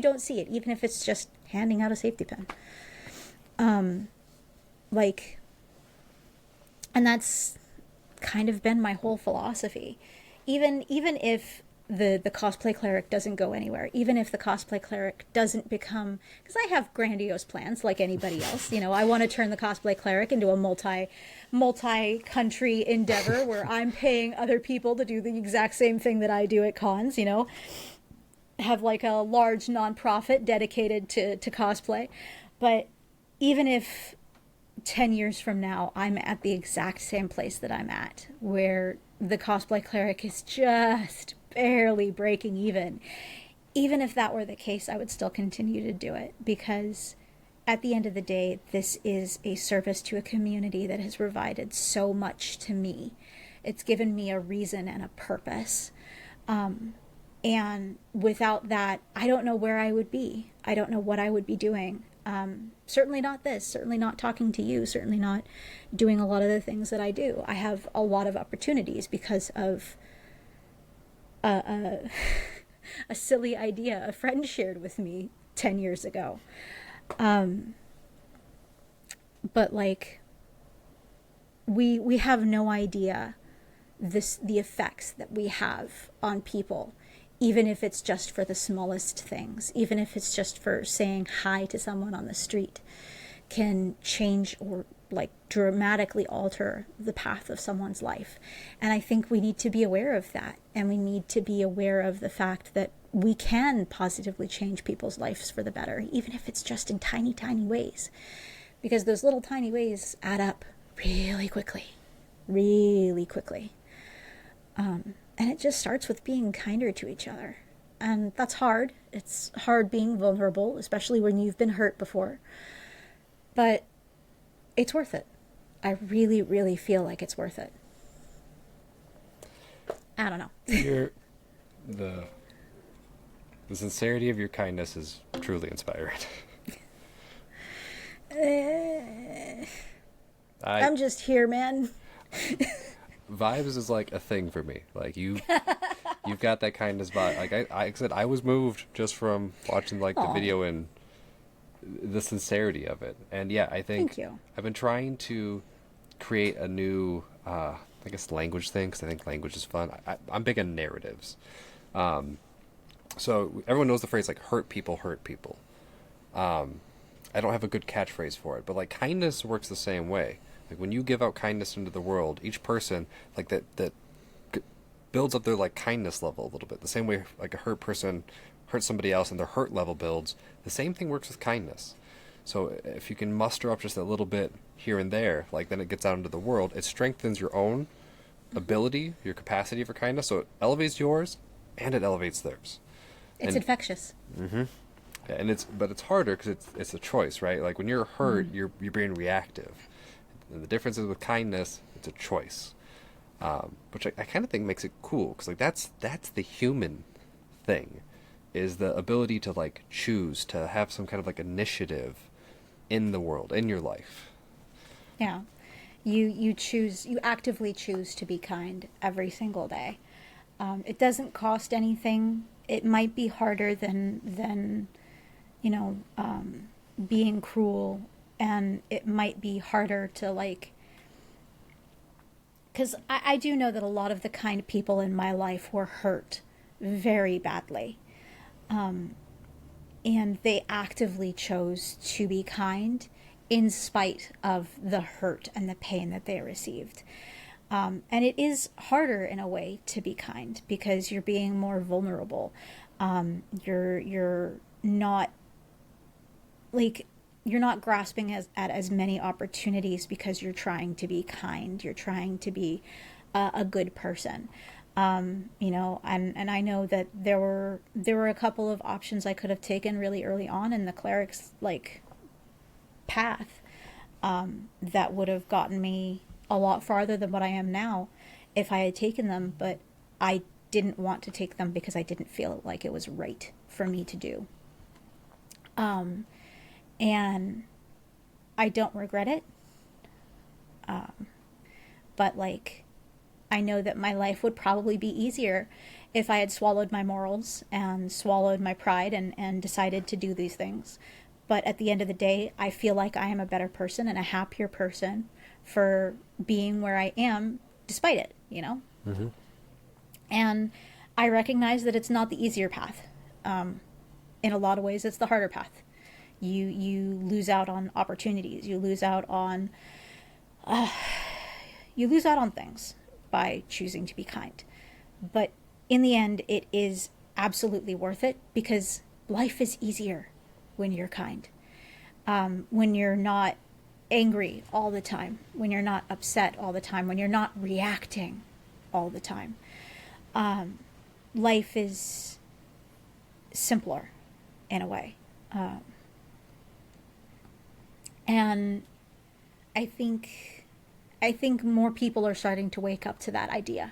don't see it, even if it's just handing out a safety pin. Like, and that's kind of been my whole philosophy. Even if the cosplay cleric doesn't go anywhere, even if the cosplay cleric doesn't become, because I have grandiose plans like anybody else, you know, I want to turn the cosplay cleric into a multi-country endeavor where I'm paying other people to do the exact same thing that I do at cons, you know, have like a large nonprofit dedicated to cosplay. But even if 10 years from now I'm at the exact same place that I'm at, where the cosplay cleric is just barely breaking even if that were the case, I would still continue to do it, because at the end of the day, this is a service to a community that has provided so much to me. It's given me a reason and a purpose. And without that, I don't know where I would be. I don't know what I would be doing. Certainly not this, certainly not talking to you, certainly not doing a lot of the things that I do. I have a lot of opportunities because of a silly idea a friend shared with me 10 years ago. But like, we have no idea the effects that we have on people, even if it's just for the smallest things, even if it's just for saying hi to someone on the street, can change or like dramatically alter the path of someone's life. And I think we need to be aware of that. And we need to be aware of the fact that we can positively change people's lives for the better, even if it's just in tiny, tiny ways. Because those little tiny ways add up really quickly, really quickly. And it just starts with being kinder to each other. And that's hard. It's hard being vulnerable, especially when you've been hurt before. But it's worth it. I really, really feel like it's worth it. I don't know. The sincerity of your kindness is truly inspiring. I'm just here, man. Vibes is like a thing for me. Like you've got that kindness vibe. Like I said, I was moved just from watching like the video and the sincerity of it. And yeah, I think Thank you. I've been trying to create a new I guess, language thing, because I think language is fun. I'm big on narratives. So everyone knows the phrase like hurt people hurt people. I don't have a good catchphrase for it, but like kindness works the same way. Like when you give out kindness into the world, each person like that builds up their like kindness level a little bit. The same way like a hurt person hurts somebody else and their hurt level builds. The same thing works with kindness. So if you can muster up just a little bit here and there, like then it gets out into the world, it strengthens your own ability, your capacity for kindness. So it elevates yours and it elevates theirs. It's infectious. Mm-hmm. Yeah, and it's harder because it's a choice, right? Like when you're hurt, you're being reactive. And the difference is with kindness, it's a choice, which I kind of think makes it cool because like that's the human thing, is the ability to like choose to have some kind of like initiative in the world, in your life. Yeah, you actively choose to be kind every single day. It doesn't cost anything. It might be harder than being cruel, and it might be harder to like, because I do know that a lot of the kind people in my life were hurt very badly, and they actively chose to be kind in spite of the hurt and the pain that they received. And it is harder in a way to be kind because you're being more vulnerable. You're not like you're not grasping at as many opportunities because you're trying to be kind. You're trying to be a good person. And I know that there were a couple of options I could have taken really early on in the cleric's like path that would have gotten me a lot farther than what I am now if I had taken them, but I didn't want to take them because I didn't feel like it was right for me to do. And I don't regret it. But like, I know that my life would probably be easier if I had swallowed my morals and swallowed my pride and decided to do these things. But at the end of the day, I feel like I am a better person and a happier person for being where I am despite it, Mm-hmm. And I recognize that it's not the easier path. In a lot of ways, it's the harder path. You lose out on opportunities. You lose out on things by choosing to be kind. But in the end, it is absolutely worth it because life is easier when you're kind. When you're not angry all the time, when you're not upset all the time, when you're not reacting all the time. Life is simpler in a way. And I think more people are starting to wake up to that idea,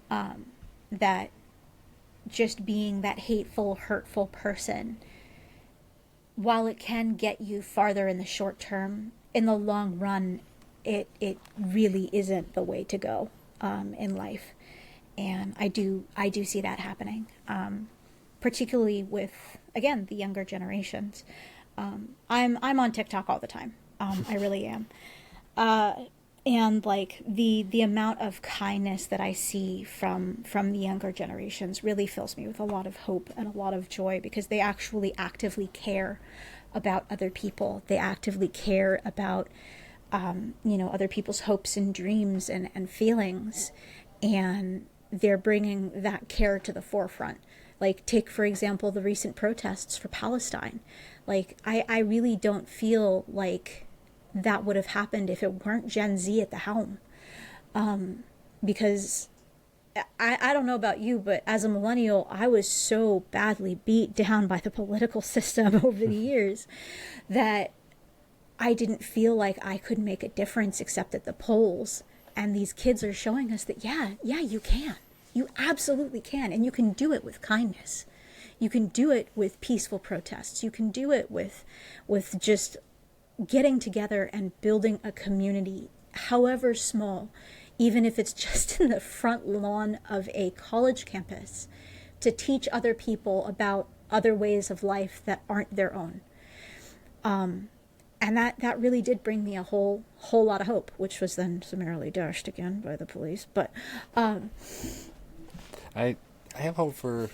that just being that hateful, hurtful person, while it can get you farther in the short term, in the long run, it really isn't the way to go in life. And I do see that happening, particularly with, again, the younger generations. I'm on TikTok all the time. I really am. And like the amount of kindness that I see from the younger generations really fills me with a lot of hope and a lot of joy because they actually actively care about other people. They actively care about other people's hopes and dreams and feelings, and they're bringing that care to the forefront. Like, take, for example, the recent protests for Palestine. Like, I really don't feel like that would have happened if it weren't Gen Z at the helm. Because I don't know about you, but as a millennial, I was so badly beat down by the political system over the years that I didn't feel like I could make a difference except at the polls. And these kids are showing us that, yeah, you can. You absolutely can. And you can do it with kindness. You can do it with peaceful protests. You can do it with just getting together and building a community, however small, even if it's just in the front lawn of a college campus, to teach other people about other ways of life that aren't their own. And that really did bring me a whole lot of hope, which was then summarily dashed again by the police. But I have hope for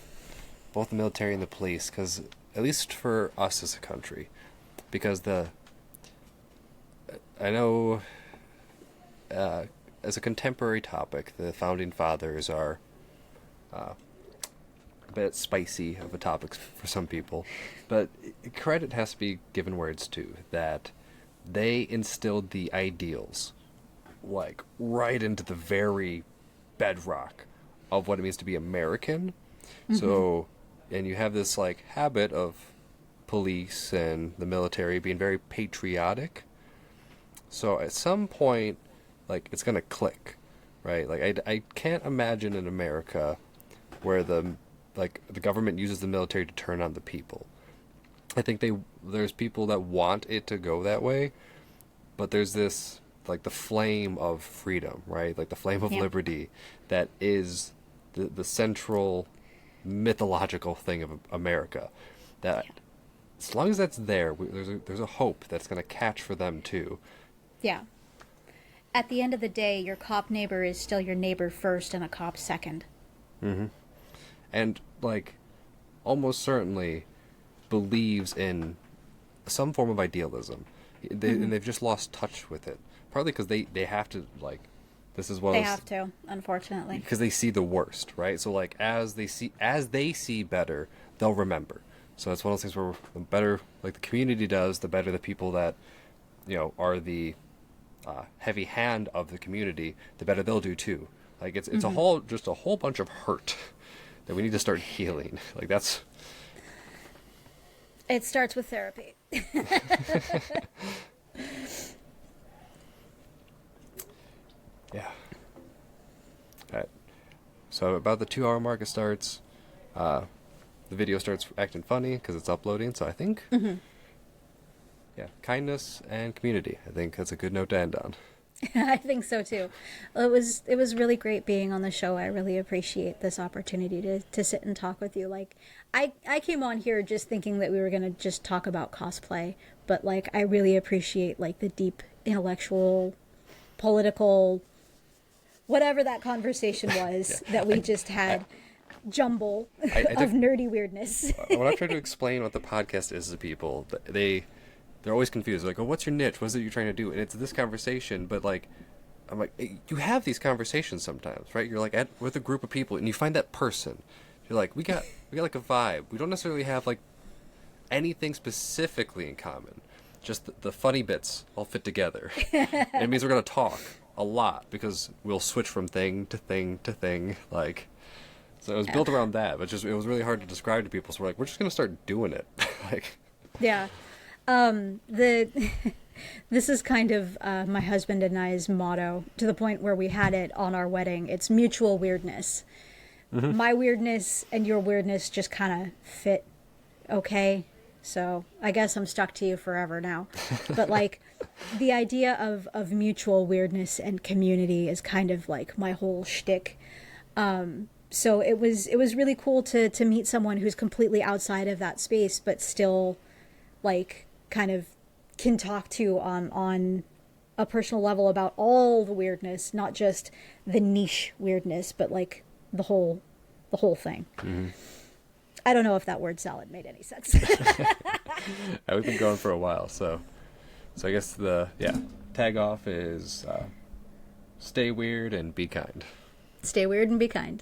both the military and the police, because at least for us as a country, because I know as a contemporary topic, the founding fathers are a bit spicy of a topic for some people, but credit has to be given where it's due, that they instilled the ideals like right into the very bedrock of what it means to be American. So, and you have this like habit of police and the military being very patriotic. So at some point, like, it's gonna click, right? Like, I can't imagine in America where the government uses the military to turn on the people. I think there's people that want it to go that way, but there's this, like, the flame of freedom, right? Like the flame of liberty that is the central mythological thing of America. That as long as that's there, there's a hope that's going to catch for them too. Yeah. At the end of the day, your cop neighbor is still your neighbor first and a cop second. And, like, almost certainly believes in some form of idealism. And they've just lost touch with it. Partly because they have to, like, this is what they have to, unfortunately. Because they see the worst, right? So, like, as they see better, they'll remember. So it's one of those things where the better, like, the community does, the better the people that, you know, are the heavy hand of the community, the better they'll do too. Like, it's a whole bunch of hurt that we need to start healing. Like, that's... It starts with therapy. Yeah. All right. So about the 2-hour mark, it starts. The video starts acting funny because it's uploading. So I think, yeah, kindness and community. I think that's a good note to end on. I think so too. It was really great being on the show. I really appreciate this opportunity to sit and talk with you. Like, I came on here just thinking that we were gonna just talk about cosplay, but like, I really appreciate like the deep intellectual, political, whatever that conversation was that we just had. Jumble of nerdy weirdness. When I try to explain what the podcast is to people, they're always confused. They're like, oh, what's your niche? What's it you're trying to do? And it's this conversation, but like, I'm like, you have these conversations sometimes, right? You're like with a group of people, and you find that person. You're like, we got like a vibe. We don't necessarily have like anything specifically in common. Just the funny bits all fit together. And it means we're gonna talk a lot because we'll switch from thing to thing to thing, like. So it was built around that, but it was really hard to describe to people. So we're like, we're just gonna start doing it. Like, yeah, this is kind of my husband and I's motto, to the point where we had it on our wedding. It's mutual weirdness. My weirdness and your weirdness just kind of fit, okay. So I guess I'm stuck to you forever now. But like, the idea of mutual weirdness and community is kind of like my whole shtick. So it was really cool to meet someone who's completely outside of that space, but still, like, kind of can talk to on a personal level about all the weirdness, not just the niche weirdness, but like the whole thing. I don't know if that word salad made any sense. We've been going for a while, so I guess the tag off is stay weird and be kind. Stay weird and be kind.